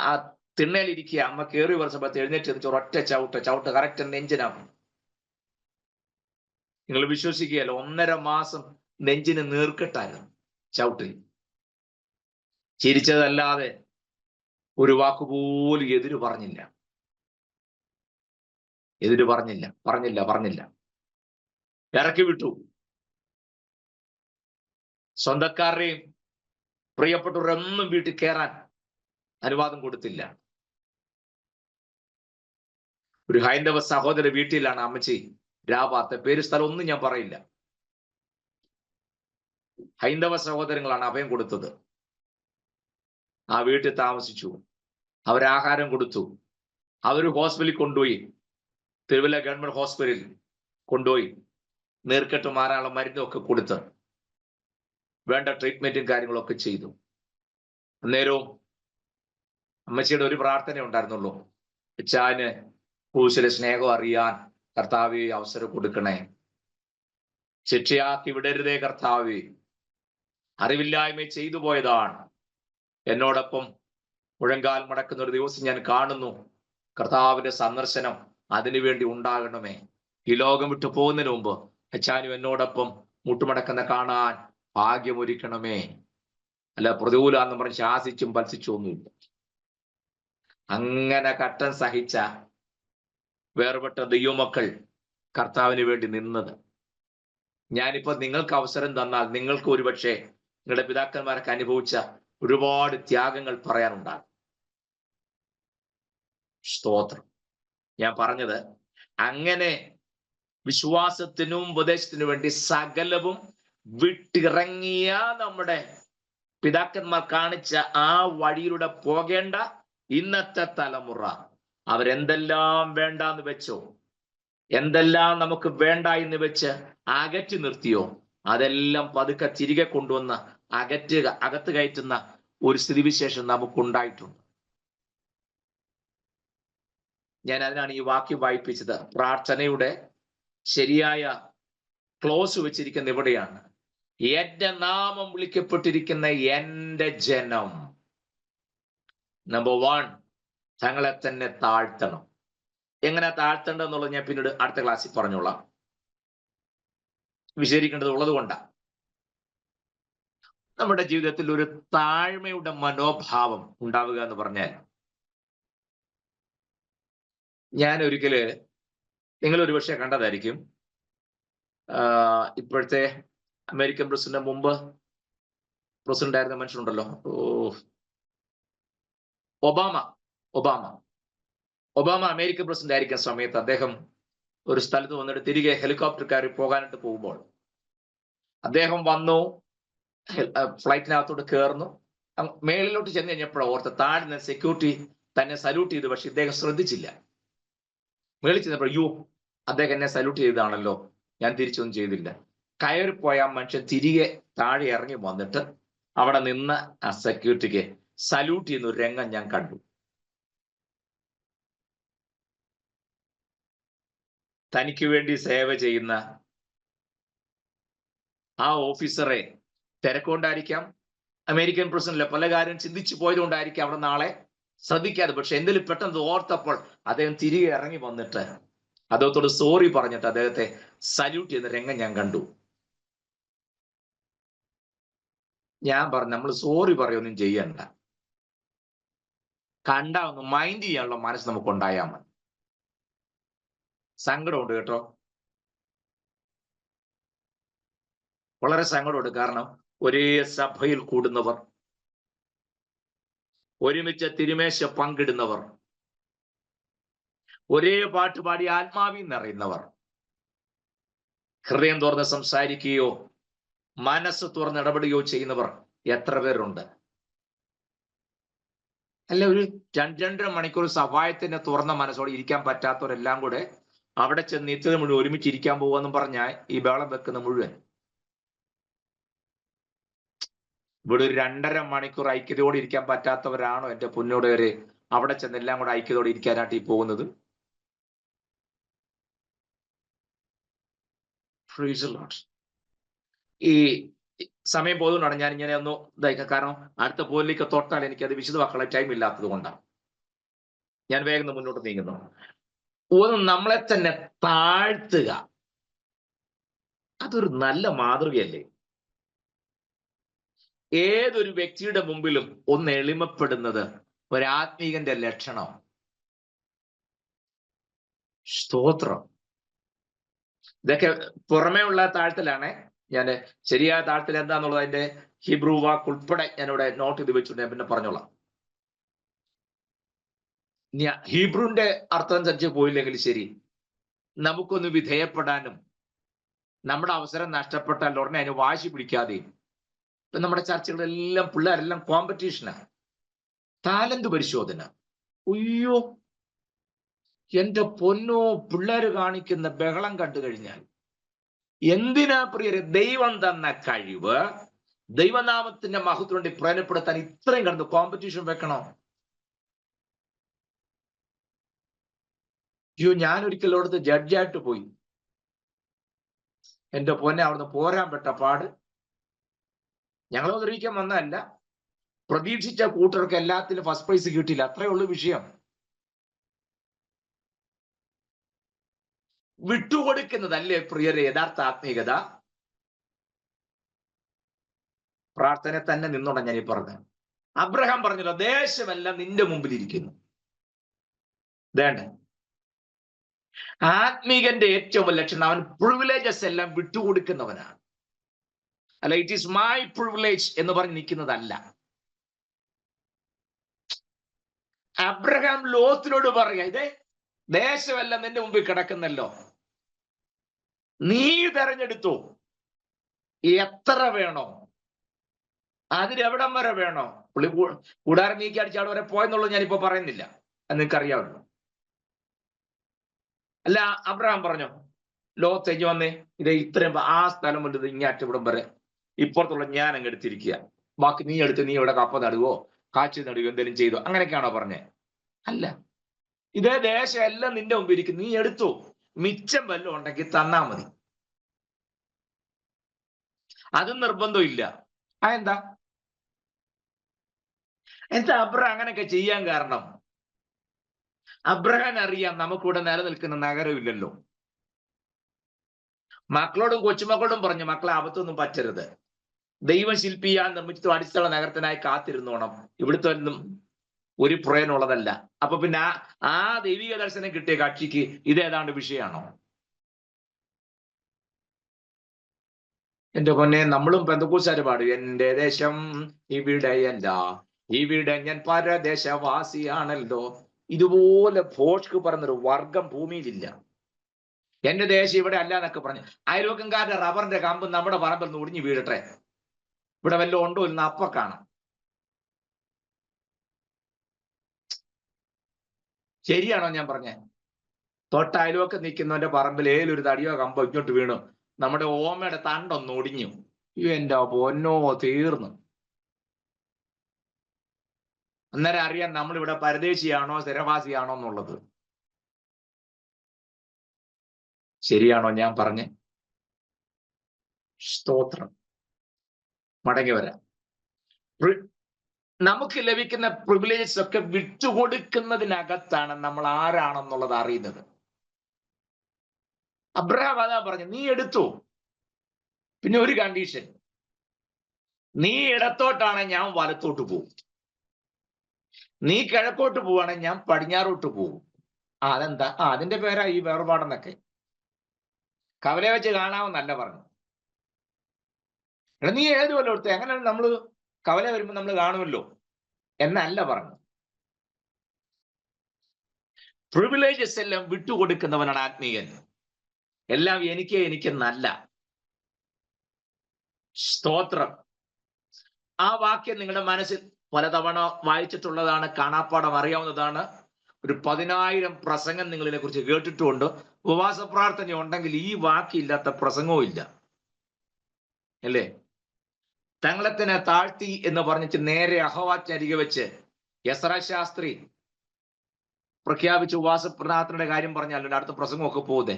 ആ തിണ്ണയിലിരിക്കുക. അമ്മ കയറി വർഷപ്പത്ത് എഴുന്നേറ്റ് ഒരൊറ്റ ചവിട്ട് കറക്റ്റ് നെഞ്ചിനാകും. നിങ്ങൾ വിശ്വസിക്കുകയല്ലോ, 1.5 മാസം നെഞ്ചിന് നീർക്കെട്ടായിരുന്നു ചവിട്ടിൽ. ചിരിച്ചതല്ലാതെ ഒരു വാക്കുപോലും എതിര് പറഞ്ഞില്ല. ഇറക്കി വിട്ടു. സ്വന്തക്കാരുടെയും പ്രിയപ്പെട്ടവരൊന്നും വീട്ടിൽ കയറാൻ അനുവാദം കൊടുത്തില്ല. ഒരു ഹൈന്ദവ സഹോദര വീട്ടിലാണ് അമ്മച്ചി രാപാത്ത. പേര് സ്ഥലം ഒന്നും ഞാൻ പറയില്ല. ഹൈന്ദവ സഹോദരങ്ങളാണ് അഭയം കൊടുത്തത്. ആ വീട്ടിൽ താമസിച്ചു. അവരാഹാരം കൊടുത്തു. അവർ ഹോസ്പിറ്റലിൽ കൊണ്ടുപോയി. തിരുവല്ല ഗവൺമെന്റ് ഹോസ്പിറ്റലിൽ കൊണ്ടുപോയി നീർക്കെട്ട് മാറാനുള്ള മരുന്നൊക്കെ കൊടുത്ത് വേണ്ട ട്രീറ്റ്മെന്റും കാര്യങ്ങളൊക്കെ ചെയ്തു. അന്നേരവും അമ്മച്ചിയുടെ ഒരു പ്രാർത്ഥന ഉണ്ടായിരുന്നുള്ളൂ, അച്ഛന് ക്രൂശിലെ സ്നേഹം അറിയാൻ കർത്താവേ അവസരം കൊടുക്കണേ, ശിക്ഷയാക്കി വിടരുതേ കർത്താവേ, അറിവില്ലായ്മ ചെയ്തു പോയതാണ്. എന്നോടൊപ്പം മുഴങ്കാൽ മടക്കുന്ന ഒരു ദിവസം ഞാൻ കാണുന്നു. കർത്താവിന്റെ സന്ദർശനം അതിനുവേണ്ടി ഉണ്ടാകണമേ. ഈ ലോകം വിട്ടു പോകുന്നതിന് മുമ്പ് അച്ഛാനും എന്നോടൊപ്പം മുട്ടുമടക്കുന്ന കാണാൻ ഭാഗ്യമൊരുക്കണമേ. അല്ല പ്രതികൂലാന്ന് പറഞ്ഞ് ശാസിച്ചും പത്സിച്ചും ഒന്നുമില്ല. അങ്ങനെ കട്ടൻ സഹിച്ച വേർപെട്ട ദൈവമക്കൾ കർത്താവിന് വേണ്ടി നിന്നത്. ഞാനിപ്പോ നിങ്ങൾക്ക് അവസരം തന്നാൽ നിങ്ങൾക്ക് ഒരുപക്ഷെ നിങ്ങളുടെ പിതാക്കന്മാരൊക്കെ അനുഭവിച്ച ഒരുപാട് ത്യാഗങ്ങൾ പറയാനുണ്ടാകും. സ്തോത്രം. ഞാൻ പറഞ്ഞത് അങ്ങനെ വിശ്വാസത്തിനും ഉപദേശത്തിനു വേണ്ടി സകലവും വിട്ടിറങ്ങിയ നമ്മുടെ പിതാക്കന്മാർ കാണിച്ച ആ വഴിയിലൂടെ പോകേണ്ട ഇന്നത്തെ തലമുറ അവരെന്തെല്ലാം വേണ്ടാന്ന് വെച്ചോ, എന്തെല്ലാം നമുക്ക് വേണ്ട എന്ന് വെച്ച് അകറ്റി നിർത്തിയോ, അതെല്ലാം പതുക്കെ തിരികെ കൊണ്ടുവന്ന് അകത്ത് കയറ്റുന്ന ഒരു സ്ഥിതിവിശേഷം നമുക്കുണ്ടായിട്ടുണ്ട്. ഞാൻ അതിനാണ് ഈ വാക്യം വായിപ്പിച്ചത്. പ്രാർത്ഥനയുടെ ശരിയായ ക്ലോസ് വെച്ചിരിക്കുന്ന ഇവിടെയാണ്. എന്റെ നാമം വിളിക്കപ്പെട്ടിരിക്കുന്ന എന്റെ ജനം, നമ്പർ 1, തങ്ങളെ തന്നെ താഴ്ത്തണം. എങ്ങനെ താഴ്ത്തേണ്ടതെന്നുള്ളത് ഞാൻ പിന്നീട് അടുത്ത ക്ലാസ്സിൽ പറഞ്ഞോളാം. വിശദീകരിക്കേണ്ടത് ഉള്ളത് കൊണ്ടാണ്. നമ്മുടെ ജീവിതത്തിൽ ഒരു താഴ്മയുടെ മനോഭാവം ഉണ്ടാവുക എന്ന് പറഞ്ഞാൽ, ഞാൻ ഒരിക്കല്, നിങ്ങൾ ഒരുപക്ഷെ കണ്ടതായിരിക്കും, ഇപ്പോഴത്തെ അമേരിക്കൻ പ്രസിഡന്റ്, മുമ്പ് പ്രസിഡന്റ് ആയിരുന്ന മനുഷ്യനുണ്ടല്ലോ, ഒബാമ അമേരിക്കൻ പ്രസിഡന്റ് ആയിരിക്കുന്ന സമയത്ത് അദ്ദേഹം ഒരു സ്ഥലത്ത് വന്നിട്ട് തിരികെ ഹെലികോപ്റ്റർ കയറി പോകാനായിട്ട് പോകുമ്പോൾ അദ്ദേഹം വന്നു, ഫ്ലൈറ്റിനകത്തോട്ട് കയറുന്നു. മേളിലോട്ട് ചെന്ന് കഴിഞ്ഞപ്പോഴോ ഓർത്ത് താഴ്ന്ന സെക്യൂരിറ്റി തന്നെ സല്യൂട്ട് ചെയ്തു. പക്ഷെ ഇദ്ദേഹം ശ്രദ്ധിച്ചില്ല. മേളിൽ ചെന്നപ്പോൾ യോ, അദ്ദേഹം എന്നെ സല്യൂട്ട് ചെയ്തതാണല്ലോ, ഞാൻ തിരിച്ചൊന്നും ചെയ്തില്ല. കയറിപ്പോയ ആ മനുഷ്യൻ തിരികെ താഴെ ഇറങ്ങി വന്നിട്ട് അവിടെ നിന്ന് ആ സെക്യൂരിറ്റിക്ക് സല്യൂട്ട് ചെയ്യുന്ന ഒരു രംഗം ഞാൻ കണ്ടു. തനിക്ക് വേണ്ടി സേവ ചെയ്യുന്ന ആ ഓഫീസറെ തിരക്കൊണ്ടായിരിക്കാം, അമേരിക്കൻ പ്രസിഡന്റിലെ പല കാര്യം ചിന്തിച്ചു പോയതുകൊണ്ടായിരിക്കാം അവിടെ നാളെ ശ്രദ്ധിക്കാതെ. പക്ഷെ എന്തെങ്കിലും പെട്ടെന്ന് ഓർത്തപ്പോൾ അദ്ദേഹം തിരികെ ഇറങ്ങി വന്നിട്ട് അദ്ദേഹത്തോട് സോറി പറഞ്ഞിട്ട് അദ്ദേഹത്തെ സല്യൂട്ട് ചെയ്യുന്ന രംഗം ഞാൻ കണ്ടു. ഞാൻ പറഞ്ഞു, നമ്മൾ സോറി പറയൊന്നും ചെയ്യണ്ട, കണ്ട ഒന്ന് മൈൻഡ് ചെയ്യാനുള്ള മനസ്സ് നമുക്ക് ഉണ്ടായാൽ മതി. സങ്കടമുണ്ട് കേട്ടോ, വളരെ സങ്കടമുണ്ട്. കാരണം ഒരേ സഭയിൽ കൂടുന്നവർ, ഒരുമിച്ച് തിരുമേശ പങ്കിടുന്നവർ, ഒരേ പാട്ടുപാടി ആത്മാവിൽ നിറയുന്നവർ, ഹൃദയം തുറന്ന് സംസാരിക്കുകയോ മനസ്സ് തുറന്ന് ഇടപെടുകയോ ചെയ്യുന്നവർ എത്ര പേരുണ്ട്? അല്ല, ഒരു 2-2.5 മണിക്കൂർ സഹായത്തിന് തുറന്ന മനസ്സോടെ ഇരിക്കാൻ പറ്റാത്തവരെല്ലാം കൂടെ അവിടെ ചെന്ന് നിത്യത മുഴുവൻ ഒരുമിച്ച് ഇരിക്കാൻ പോകുമെന്നും പറഞ്ഞാൽ ഈ ബഹളം വെക്കുന്ന മുഴുവൻ. ഇവിടെ ഒരു 2.5 മണിക്കൂർ ഐക്യതയോടെ ഇരിക്കാൻ പറ്റാത്തവരാണോ എന്റെ പൊന്നോടേരെ അവിടെ ചെന്ന് എല്ലാം കൂടെ ഐക്യതയോടെ ഇരിക്കാനായിട്ട് ഈ പോകുന്നത്? ഈ സമയം പോയതുകൊണ്ടാണ് ഞാൻ ഇങ്ങനെ ഒന്ന് ഇതായിക്കാം. കാരണം അടുത്ത പോലിലേക്ക് തൊട്ടാൽ എനിക്ക് അത് വിശദമാക്കാനുള്ള ടൈം ഇല്ലാത്തത് കൊണ്ടാണ് ഞാൻ വേഗം മുന്നോട്ട് നീങ്ങുന്നു. ഒന്ന് നമ്മളെ തന്നെ താഴ്ത്തുക, അതൊരു നല്ല മാതൃകയല്ലേ? ഏതൊരു വ്യക്തിയുടെ മുമ്പിലും ഒന്ന് എളിമപ്പെടുന്നത് ഒരാത്മീകന്റെ ലക്ഷണം. സ്തോത്രം. ഇതൊക്കെ പുറമേ ഉള്ള താഴ്ത്തലാണ്. ഞാൻ ശരിയായ താഴ്ത്തൽ എന്താന്നുള്ളത് അതിന്റെ ഹീബ്രു വാക്ക് ഉൾപ്പെടെ ഞാനിവിടെ നോട്ട് ചെയ്ത് വെച്ചിട്ടുണ്ട്, ഞാൻ പിന്നെ പറഞ്ഞോളാം. ഹീബ്രുവിന്റെ അർത്ഥം അനുസരിച്ച് പോയില്ലെങ്കിൽ ശരി, നമുക്കൊന്ന് വിധേയപ്പെടാനും നമ്മുടെ അവസരം നഷ്ടപ്പെട്ടാൽ ഉടനെ അതിന് വാശി പിടിക്കാതെയും. ഇപ്പൊ നമ്മുടെ ചർച്ചകളെല്ലാം പിള്ളേരെല്ലാം കോമ്പറ്റീഷനാണ്, ടാലന്റ് പരിശോധന. ഉയ്യോ എന്റെ പൊന്നോ, പിള്ളേര് കാണിക്കുന്ന ബഹളം കണ്ടു കഴിഞ്ഞാൽ എന്തിനാ പ്രിയരെ? ദൈവം തന്ന കഴിവ് ദൈവനാമത്തിന്റെ മഹത്വം കൊണ്ട് പ്രയോജനപ്പെടുത്താൻ ഇത്രയും കണ്ടു കോമ്പറ്റീഷൻ വെക്കണോ? അയ്യോ, ഞാൻ ഒരിക്കലും അവിടുത്തെ ജഡ്ജായിട്ട് പോയി, എന്റെ പൊന്നെ അവിടുന്ന് പോരാൻ പെട്ട പാട്. ഞങ്ങൾ അറിയിക്കാൻ വന്നതല്ല, പ്രതീക്ഷിച്ച കൂട്ടർക്ക് എല്ലാത്തിലും ഫസ്റ്റ് പ്രൈസ് കിട്ടിയില്ല, അത്രേ ഉള്ളൂ വിഷയം. വിട്ടുകൊടുക്കുന്നതല്ലേ പ്രിയരെ യഥാർത്ഥ ആത്മീയത? പ്രാർത്ഥന തന്നെ നിന്നോടാ ഞാൻ ഈ പറഞ്ഞത്. അബ്രഹാം പറഞ്ഞല്ലോ, ദേശമെല്ലാം നിന്റെ മുമ്പിൽ ഇരിക്കുന്നു. വേണ്ട, ആത്മീകന്റെ ഏറ്റവും വലിയ ലക്ഷണം അവൻ പ്രിവിലേജസ് എല്ലാം വിട്ടുകൊടുക്കുന്നവനാണ്. അല്ല, ഇറ്റ് ഈസ് മൈ പ്രിവിലേജ് എന്ന് പറഞ്ഞ് നിൽക്കുന്നതല്ല. അബ്രഹാം ലോത്തിനോട് പറയാ, ഇതേ ദേശമെല്ലാം നിന്റെ മുമ്പിൽ കിടക്കുന്നല്ലോ, നീ തെരഞ്ഞെടുത്തു, എത്ര വേണോ, അതിനെവിടം വരെ വേണോ. പുള്ളി കൂടാരം നീക്കി അടിച്ച് അവിടെ വരെ പോയെന്നുള്ളത് ഞാനിപ്പോ പറയുന്നില്ല, അത് നിനക്കറിയാമല്ലോ. അല്ല, അബ്രഹാം പറഞ്ഞു, ലോത്ത് ഇഞ്ഞ് വന്നേ, ഇതേ ഇത്രയും ആ സ്ഥലം കൊണ്ട് ഇങ്ങാറ്റവിടം വരെ ഇപ്പുറത്തുള്ള ഞാൻ അങ്ങ് എടുത്തിരിക്കുക, ബാക്കി നീ എടുത്ത് നീ ഇവിടെ കപ്പ നടുവോ കാച്ചി നടുവോ എന്തെങ്കിലും ചെയ്തോ, അങ്ങനെയൊക്കെയാണോ പറഞ്ഞേ? അല്ല, ഇതേ ദേശം എല്ലാം നിന്റെ മുമ്പിൽ ഇരിക്കും, നീ എടുത്തു, മിച്ചം വല്ലതും ഉണ്ടെങ്കിൽ തന്നാ മതി. അതും നിർബന്ധമില്ല. എന്താ അബ്രഹാം അങ്ങനെയൊക്കെ ചെയ്യാൻ കാരണം? അബ്രഹാം അറിയാം നമുക്കിവിടെ നിലനിൽക്കുന്ന നഗരമില്ലല്ലോ. മക്കളോടും കൊച്ചുമക്കളോടും പറഞ്ഞു, മക്കളെ അബദ്ധമൊന്നും പറ്റരുത്, ദൈവം ശില്പിയാൻ നിർമ്മിച്ചു അടിസ്ഥാന നഗരത്തിനായി കാത്തിരുന്നോണം, ഇവിടുത്തെ ഒന്നും ഒരു പ്രയോജനമുള്ളതല്ല. അപ്പൊ പിന്നെ ആ ദൈവിക ദർശനം കിട്ടിയ കക്ഷിക്ക് ഇതേതാണ്ട് വിഷയമാണോ? എന്റെ പൊന്നെ, നമ്മളും പെന്തക്കോസ്തുകാര് പാടും, എന്റെ ദേശം ഇവിടെയല്ല, ഇവിടെ ഞാൻ പരദേശവാസിയാണല്ലോ. ഇതുപോലെ ഭോഷ്ക്ക് പറഞ്ഞൊരു വർഗം ഭൂമിയിലില്ല. എന്റെ ദേശം ഇവിടെ അല്ല എന്നൊക്കെ പറഞ്ഞു അയൽവക്കംകാരുടെ റബ്ബറിന്റെ കമ്പ് നമ്മുടെ പറമ്പിൽ നിന്ന് ഒടിഞ്ഞു വീഴട്ടെ, ഇവിടെ വല്ലതും ഉണ്ടോ എന്ന് അപ്പ കാണാം. ശരിയാണോ ഞാൻ പറഞ്ഞേ? തൊട്ട അയൽവക്കം നിൽക്കുന്നവന്റെ പറമ്പിൽ ഏലൊരു തടിയോ കമ്പോ ഇങ്ങോട്ട് വീണു, നമ്മുടെ ഓമയുടെ തണ്ടൊന്ന് ഒടിഞ്ഞു, എന്റെ പൊന്നോ തീർന്നു. അന്നേരം അറിയാം നമ്മളിവിടെ പരദേശിയാണോ സ്ഥിരവാസിയാണോ എന്നുള്ളത്. ശരിയാണോ ഞാൻ പറഞ്ഞേ? സ്തോത്രം. മടങ്ങി വരാം. നമുക്ക് ലഭിക്കുന്ന പ്രിവിലേജസ് ഒക്കെ വിട്ടുകൊടുക്കുന്നതിനകത്താണ് നമ്മൾ ആരാണെന്നുള്ളത് അറിയുന്നത്. അബ്രഹാം അതാ പറഞ്ഞു, നീ എടുത്തു, പിന്നെ ഒരു കണ്ടീഷൻ, നീ ഇടത്തോട്ടാണെങ്കിൽ ഞാൻ വലത്തോട്ട് പോകും, നീ കിഴക്കോട്ട് പോവുകയാണെങ്കിൽ ഞാൻ പടിഞ്ഞാറോട്ട് പോകും. അതെന്താ? അതിന്റെ പേരാ ഈ വേർപാടെന്നൊക്കെ. കവല വെച്ച് കാണാമെന്നല്ല പറഞ്ഞു. എടാ, നീ ഏത് വല്ല എടുത്ത് എങ്ങനെ നമ്മള് കവല വരുമ്പോ നമ്മൾ കാണുമല്ലോ എന്നല്ല പറഞ്ഞു. പ്രിവിലേജസ് എല്ലാം വിട്ടുകൊടുക്കുന്നവനാണ് ആത്മീയൻ. എല്ലാം എനിക്ക് നല്ല. സ്തോത്രം. ആ വാക്യം നിങ്ങളുടെ മനസ്സിൽ പലതവണ വായിച്ചിട്ടുള്ളതാണ്, കാണാപ്പാടം അറിയാവുന്നതാണ്. ഒരു 10,000 പ്രസംഗം നിങ്ങളിതിനെ കുറിച്ച് കേട്ടിട്ടുമുണ്ട്. ഉപവാസ പ്രാർത്ഥന ഉണ്ടെങ്കിൽ ഈ വാക്കില്ലാത്ത പ്രസംഗവും ഇല്ല, അല്ലേ? തങ്ങളെ തന്നെ താഴ്ത്തി എന്ന് പറഞ്ഞിട്ട് നേരെ അഹോവാച്ചരികെ വെച്ച് എസ്രാ ശാസ്ത്രി പ്രഖ്യാപിച്ച ഉപവാസ പ്രാർത്ഥനയുടെ കാര്യം പറഞ്ഞാൽ അടുത്ത പ്രസംഗമൊക്കെ പോകുന്നേ.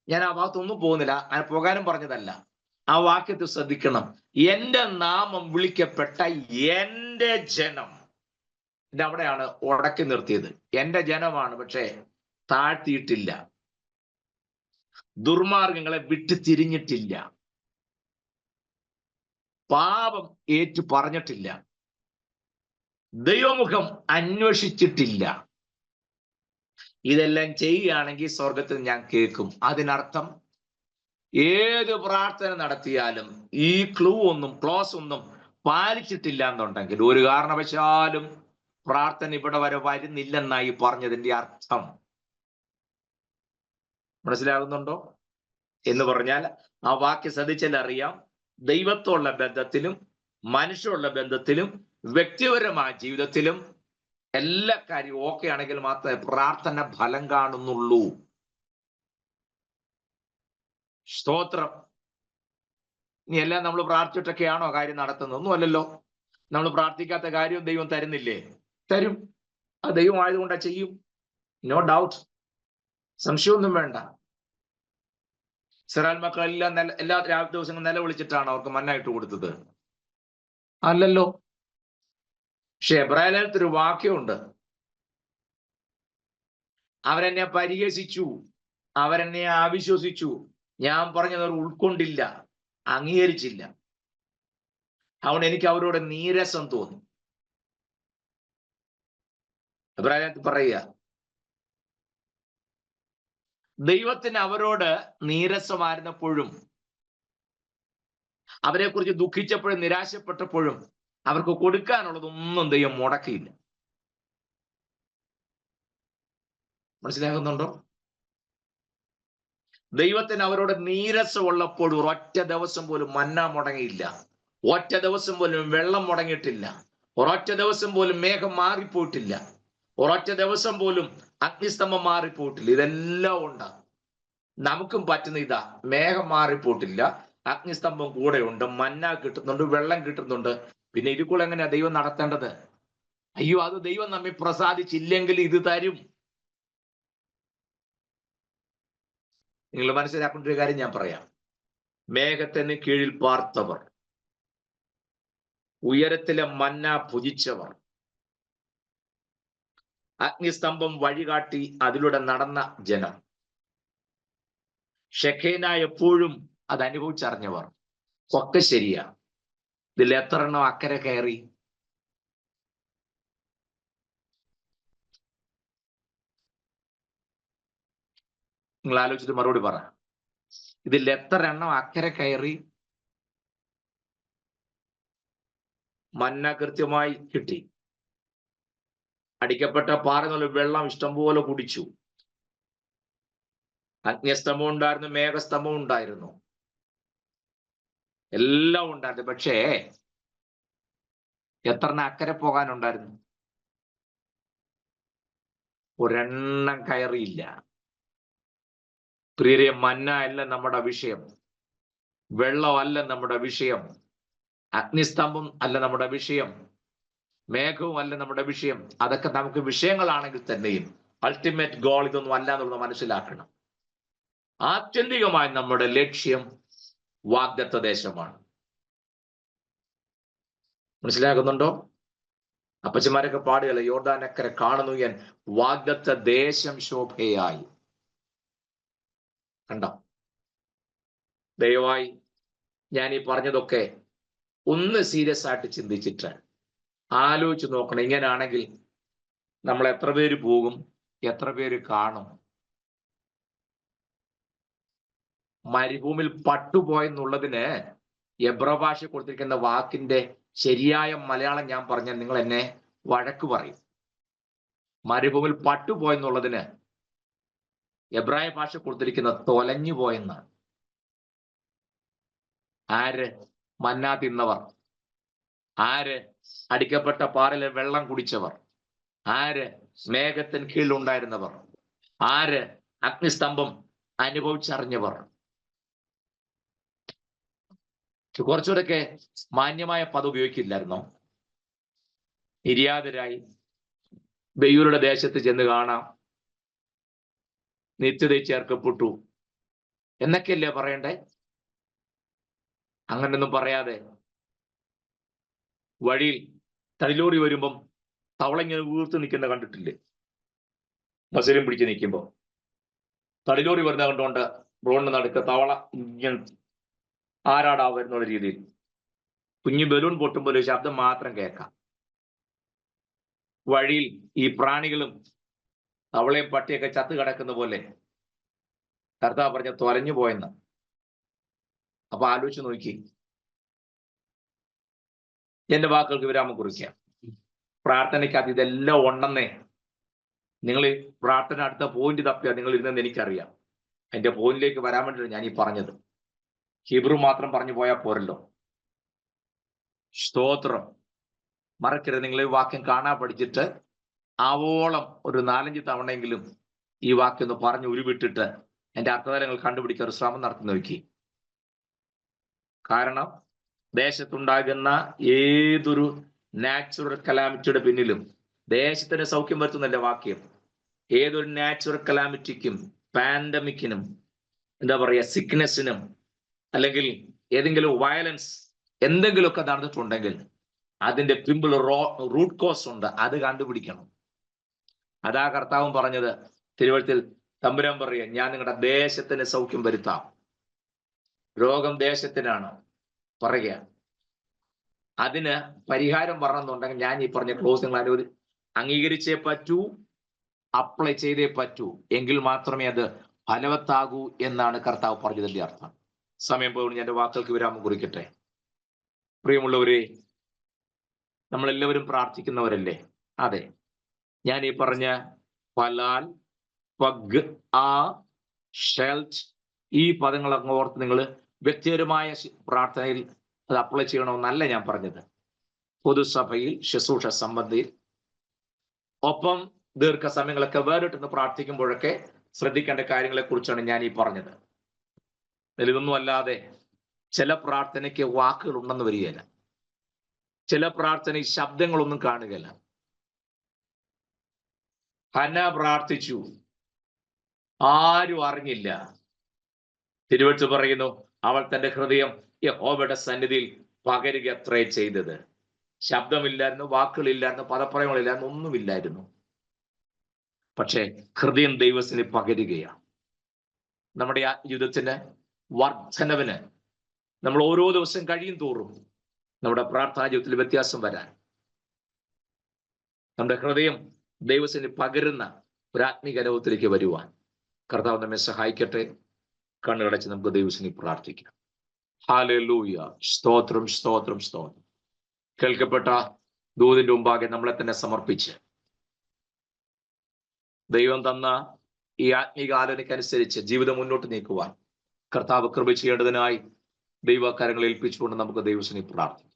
ഞാൻ ആ ഭാഗത്തൊന്നും പോകുന്നില്ല, അങ്ങനെ പോകാനും പറഞ്ഞതല്ല. ആ വാക്യത്തിൽ ശ്രദ്ധിക്കണം. എന്റെ നാമം വിളിക്കപ്പെട്ട എന്റെ ജനം, ഇത് അവിടെയാണ് ഉടക്കി നിർത്തിയത്. എന്റെ ജനമാണ്, പക്ഷേ താഴ്ത്തിയിട്ടില്ല, ദുർമാർഗങ്ങളെ വിട്ടു തിരിഞ്ഞിട്ടില്ല, പാപം ഏറ്റു പറഞ്ഞിട്ടില്ല, ദൈവമുഖം അന്വേഷിച്ചിട്ടില്ല. ഇതെല്ലാം ചെയ്യുകയാണെങ്കിൽ സ്വർഗത്തിൽ ഞാൻ കേൾക്കും. അതിനർത്ഥം ഏത് പ്രാർത്ഥന നടത്തിയാലും ഈ ക്ലോസ് ഒന്നും പാലിച്ചിട്ടില്ല എന്നുണ്ടെങ്കിൽ ഒരു കാരണവശാലും പ്രാർത്ഥന ഇവിടെ വരെ വരുന്നില്ലെന്നായി പറഞ്ഞതിന്റെ അർത്ഥം. മനസ്സിലാകുന്നുണ്ടോ എന്ന് പറഞ്ഞാൽ ആ വാക്യം ശ്രദ്ധിച്ചാൽ അറിയാം, ദൈവത്തോടുള്ള ബന്ധത്തിലും മനുഷ്യരുള്ള ബന്ധത്തിലും വ്യക്തിപരമായ ജീവിതത്തിലും എല്ലാ കാര്യവും ഓക്കെ ആണെങ്കിൽ മാത്രമേ പ്രാർത്ഥന ഫലം കാണുന്നുള്ളൂ. സ്തോത്രം. ഇനി എല്ലാം നമ്മൾ പ്രാർത്ഥിച്ചിട്ടൊക്കെയാണോ കാര്യം നടത്തുന്നത്? ഒന്നും അല്ലല്ലോ. നമ്മൾ പ്രാർത്ഥിക്കാത്ത കാര്യവും ദൈവം തരുന്നില്ലേ? തരും. ആ ദൈവം ആയതുകൊണ്ടാ ചെയ്യും, നോ ഡൗട്ട്, സംശയമൊന്നും വേണ്ട. ഇസ്രായേൽ മക്കളെല്ലാം എല്ലാ ദിവസങ്ങളും നിലവിളിച്ചിട്ടാണ് അവർക്ക് മന്നായിട്ട് കൊടുത്തത്? അല്ലല്ലോ. പക്ഷെ എബ്രായത്തിൽ ഒരു വാക്യമുണ്ട്, അവരെന്നെ പരിഹസിച്ചു, അവരെന്നെ അവിശ്വസിച്ചു. ഞാൻ പറഞ്ഞത് അവർ ഉൾക്കൊണ്ടില്ല, അംഗീകരിച്ചില്ല. അതുകൊണ്ട് എനിക്ക് അവരോട് നീരസം തോന്നി. അഭിപ്രായത്തിൽ പറയുക, ദൈവത്തിന് അവരോട് നീരസമായിരുന്നപ്പോഴും, അവരെക്കുറിച്ച് ദുഃഖിച്ചപ്പോഴും നിരാശപ്പെട്ടപ്പോഴും അവർക്ക് കൊടുക്കാനുള്ളതൊന്നും ദൈവം മുടക്കിയില്ല. മനസ്സിലാകുന്നുണ്ടോ? ദൈവത്തിന് അവരോട് നീരസമുള്ളപ്പോൾ ഒരൊറ്റ ദിവസം പോലും മന്ന മുടങ്ങിയില്ല, ഒറ്റ ദിവസം പോലും വെള്ളം മുടങ്ങിയിട്ടില്ല, ഒരൊറ്റ ദിവസം പോലും മേഘം മാറിപ്പോയിട്ടില്ല, ഒരൊറ്റ ദിവസം പോലും അഗ്നിസ്തംഭം മാറിപ്പോയിട്ടില്ല. ഇതെല്ലാം ഉണ്ട്. നമുക്കും പറ്റുന്ന ഇതാ, മേഘം മാറിപ്പോയിട്ടില്ല, അഗ്നിസ്തംഭം കൂടെ ഉണ്ട്, മന്ന കിട്ടുന്നുണ്ട്, വെള്ളം കിട്ടുന്നുണ്ട്. പിന്നെ ഇതിൽക്കൂടെ എങ്ങനെയാ ദൈവം നടത്തേണ്ടത്? അയ്യോ, അത് ദൈവം നമ്മെ പ്രസാദിച്ചില്ലെങ്കിൽ ഇത് തരും. നിങ്ങൾ മനസ്സിലാക്കേണ്ട ഒരു കാര്യം ഞാൻ പറയാം. മേഘത്തിന് കീഴിൽ പാർത്തവർ, ഉയരത്തിലെ മന്ന ഭുജിച്ചവർ, അഗ്നിസ്തംഭം വഴികാട്ടി അതിലൂടെ നടന്ന ജനം, ഷെഖേന എപ്പോഴും അത് അനുഭവിച്ചറിഞ്ഞവർ ഒക്കെ ശരിയാ. ഇതിൽ എത്ര എണ്ണം അക്കരെ കയറി? നിങ്ങൾ ആലോചിച്ചിട്ട് മറുപടി പറ. ഇതിൽ എത്ര എണ്ണം അക്കരെ കയറി? മന്ന കൃത്യമായി കിട്ടി, അടിക്കപ്പെട്ട പാറ വെള്ളം ഇഷ്ടംപോലെ കുടിച്ചു, അഗ്നിസ്തംഭം ഉണ്ടായിരുന്നു, മേഘസ്തംഭം ഉണ്ടായിരുന്നു, എല്ലാം ഉണ്ടായിരുന്നു. പക്ഷേ എത്ര അക്കരെ പോകാനുണ്ടായിരുന്നു? ഒരെണ്ണം കയറിയില്ല. പ്രിയരെ, മന്ന അല്ല നമ്മുടെ വിഷയം, വെള്ളമല്ല നമ്മുടെ വിഷയം, അഗ്നിസ്തംഭം അല്ല നമ്മുടെ വിഷയം, മേഘവും അല്ല നമ്മുടെ വിഷയം. അതൊക്കെ നമുക്ക് വിഷയങ്ങളാണെങ്കിൽ തന്നെയും അൾട്ടിമേറ്റ് ഗോൾ ഇതൊന്നും അല്ല എന്നുള്ളത് മനസ്സിലാക്കണം. ആത്യന്തികമായി നമ്മുടെ ലക്ഷ്യം വാഗ്ദത്ത ദേശമാണ്. മനസ്സിലാകുന്നുണ്ടോ? അപ്പച്ചമാരൊക്കെ പാടുകയല്ല, യോർദാനക്കരെ കാണുന്നു ഞാൻ വാഗ്ദത്ത ദേശം ശോഭയായി. കണ്ടോ? ദയവായി ഞാൻ ഈ പറഞ്ഞതൊക്കെ ഒന്ന് സീരിയസ് ആയിട്ട് ചിന്തിച്ചിട്ട് ആലോചിച്ച് നോക്കണം. ഇങ്ങനെയാണെങ്കിൽ നമ്മൾ എത്ര പേര് പോകും, എത്ര പേര് കാണും? മരുഭൂമിയിൽ പട്ടുപോയെന്നുള്ളതിന് എബ്രായ ഭാഷ കൊടുത്തിരിക്കുന്ന വാക്കിന്റെ ശരിയായ മലയാളം ഞാൻ പറഞ്ഞാൽ നിങ്ങൾ എന്നെ വഴക്ക് പറയും. മരുഭൂമിയിൽ പട്ടുപോയെന്നുള്ളതിന് എബ്രായ ഭാഷ കൊടുത്തിരിക്കുന്ന തൊലഞ്ഞു പോയെന്നാണ്. ആര്? മന്ന തിന്നവർ. ആര്? അടിക്കപ്പെട്ട പാറയിലെ വെള്ളം കുടിച്ചവർ. ആര്? മേഘത്തിന് കീഴിലുണ്ടായിരുന്നവർ. ആര്? അഗ്നിസ്തംഭം അനുഭവിച്ചറിഞ്ഞവർ. കുറച്ചുകൂടെയൊക്കെ മാന്യമായ പദം ഉപയോഗിക്കില്ലായിരുന്നോ? നിര്യാതരായി ദൈവരുടെ ദേശത്ത് ചെന്ന് കാണാം, നിത്യതയിൽ ചേർക്കപ്പെട്ടു എന്നൊക്കെയല്ലേ പറയണ്ടേ? അങ്ങനൊന്നും പറയാതെ വഴിയിൽ തടിലോറി വരുമ്പം തവള ഇങ്ങനെ വീർത്ത് നിൽക്കുന്ന കണ്ടിട്ടില്ലേ? മസിലും പിടിച്ച് നിൽക്കുമ്പോ തടിലോറി വരുന്ന കണ്ടുകൊണ്ട് റോഡിന് നടുക്ക് തവള ഇങ്ങനെ ആരാടാ വരുന്നുള്ള രീതിയിൽ കുഞ്ഞു ബലൂൺ പൊട്ടുമ്പോൾ ശബ്ദം മാത്രം കേൾക്കാം. വഴിയിൽ ഈ പ്രാണികളും തവളയും പട്ടിയൊക്കെ ചത്ത് കിടക്കുന്ന പോലെ കർത്താവ് പറഞ്ഞ തൊലഞ്ഞു പോയെന്ന്. അപ്പൊ ആലോചിച്ച് നോക്കി. എന്റെ വാക്കുകൾക്ക് വിരാമം കുറിക്കാം. പ്രാർത്ഥനയ്ക്കകത്ത് ഇതെല്ലാം ഉണ്ടെന്നേ. നിങ്ങൾ പ്രാർത്ഥന അടുത്ത പോയിന്റ് തപ്പിയാ നിങ്ങൾ ഇരുന്നെന്ന് എനിക്കറിയാം. അതിന്റെ പോയിന്റിലേക്ക് വരാൻ വേണ്ടിയിട്ട് ഞാൻ ഈ പറഞ്ഞത്. ഹീബ്രു മാത്രം പറഞ്ഞു പോയാൽ പോരല്ലോ. സ്തോത്രം. മറക്കരുത്, നിങ്ങൾ ഈ വാക്യം കാണാൻ പഠിച്ചിട്ട് ആവോളം ഒരു 4-5 തവണയെങ്കിലും ഈ വാക്യം ഒന്ന് പറഞ്ഞ് ഉരുവിട്ടിട്ട് എൻ്റെ അർത്ഥതലങ്ങൾ കണ്ടുപിടിക്കാൻ ഒരു ശ്രമം നടത്തി നോക്കി. കാരണം ദേശത്തുണ്ടാകുന്ന ഏതൊരു നാച്ചുറൽ കലാമിറ്റിയുടെ പിന്നിലും ദേശത്തിന് സൗഖ്യം വരുത്തുന്നല്ലേ വാക്യം. ഏതൊരു നാച്ചുറൽ കലാമിറ്റിക്കും, പാൻഡമിക്കിനും, എന്താ പറയുക, സിക്നെസ്സിനും, അല്ലെങ്കിൽ ഏതെങ്കിലും വയലൻസ് എന്തെങ്കിലുമൊക്കെ നടന്നിട്ടുണ്ടെങ്കിൽ അതിന്റെ പിമ്പിൾ റൂട്ട് കോസ് ഉണ്ട്. അത് കണ്ടുപിടിക്കണം. അതാ കർത്താവും പറഞ്ഞത് തിരുവഴുത്തിൽ, തമ്പുരാൻ പറയാ, ഞാൻ നിങ്ങളുടെ ദേശത്തിന് സൗഖ്യം വരുത്താം. രോഗം ദേശത്തിനാണ് പറയുക. അതിന് പരിഹാരം പറഞ്ഞെന്നുണ്ടെങ്കിൽ ഞാൻ ഈ പറഞ്ഞ ക്ലോസ് നിങ്ങൾ അംഗീകരിച്ചേ പറ്റൂ, അപ്ലൈ ചെയ്തേ പറ്റൂ. എങ്കിൽ മാത്രമേ അത് ഫലവത്താകൂ എന്നാണ് കർത്താവ് പറഞ്ഞതിന്റെ അർത്ഥം. സമയം പോയി ഞാൻ എന്റെ വാക്കുകൾക്ക് വിരാമം കുറിക്കട്ടെ. പ്രിയമുള്ളവരെ, നമ്മളെല്ലാവരും പ്രാർത്ഥിക്കുന്നവരല്ലേ? അതെ. ഞാൻ ഈ പറഞ്ഞ ഫലാൽ, പഗ്, ആ, ഷെൽറ്റ്, ഈ പദങ്ങളൊക്കെ ഓർത്ത് നിങ്ങൾ വ്യക്തിപരമായ പ്രാർത്ഥനയിൽ അത് അപ്ലൈ ചെയ്യണമെന്നല്ല ഞാൻ പറഞ്ഞത്. പൊതുസഭയിൽ, ശുശ്രൂഷ സംബന്ധിയിൽ, ഒപ്പം ദീർഘസമയങ്ങളൊക്കെ വേറിട്ടെന്ന് പ്രാർത്ഥിക്കുമ്പോഴൊക്കെ ശ്രദ്ധിക്കേണ്ട കാര്യങ്ങളെ കുറിച്ചാണ് ഞാൻ ഈ പറഞ്ഞത്. ഇതൊന്നും അല്ലാതെ ചില പ്രാർത്ഥനയ്ക്ക് വാക്കുകൾ ഉണ്ടെന്ന് വരികയില്ല. ചില പ്രാർത്ഥനയിൽ ശബ്ദങ്ങളൊന്നും കാണുകയില്ല. ഹന്ന പ്രാർത്ഥിച്ചു, ആരും അറിഞ്ഞില്ല. തിരുവെടുത്ത് പറയുന്നു, അവൾ തന്റെ ഹൃദയം യഹോവയുടെ സന്നിധിയിൽ പകരുക അത്രേ ചെയ്തത്. ശബ്ദമില്ലായിരുന്നു, വാക്കുകളില്ലായിരുന്നു, പദപ്രയോഗങ്ങളില്ലായിരുന്നു, ഒന്നുമില്ലായിരുന്നു. പക്ഷേ ഹൃദയം ദൈവത്തിന് പകരുകയാണ്. നമ്മുടെ ജീവിതത്തിന് വർധനവിന് നമ്മൾ ഓരോ ദിവസം കഴിയും തോറും നമ്മുടെ പ്രാർത്ഥനാ ജീവിതത്തിൽ വ്യത്യാസം വരാൻ, നമ്മുടെ ഹൃദയം ദൈവത്തിന് പകരുന്ന ഒരു ആത്മീക അനുഭവത്തിലേക്ക് വരുവാൻ കർത്താവ് നമ്മെ സഹായിക്കട്ടെ. കണ്ണുകടച്ച് നമുക്ക് ദൈവത്തിന് പ്രാർത്ഥിക്കാം. ഹല്ലേലൂയ. സ്തോത്രം, സ്തോത്രം, സ്തോത്രം. കേൾക്കപ്പെട്ട ദൂതിന്റെ മുമ്പാകെ നമ്മളെ തന്നെ സമർപ്പിച്ച് ദൈവം തന്ന ഈ ആത്മീക ആലോചനയ്ക്കനുസരിച്ച് ജീവിതം മുന്നോട്ട് നീക്കുവാൻ കർത്താവ് കൃപ ചെയ്യേണ്ടതിനായി ദൈവകാര്യങ്ങൾ ഏൽപ്പിച്ചുകൊണ്ട് നമുക്ക് ദൈവത്തിന് പ്രാർത്ഥിക്കാം.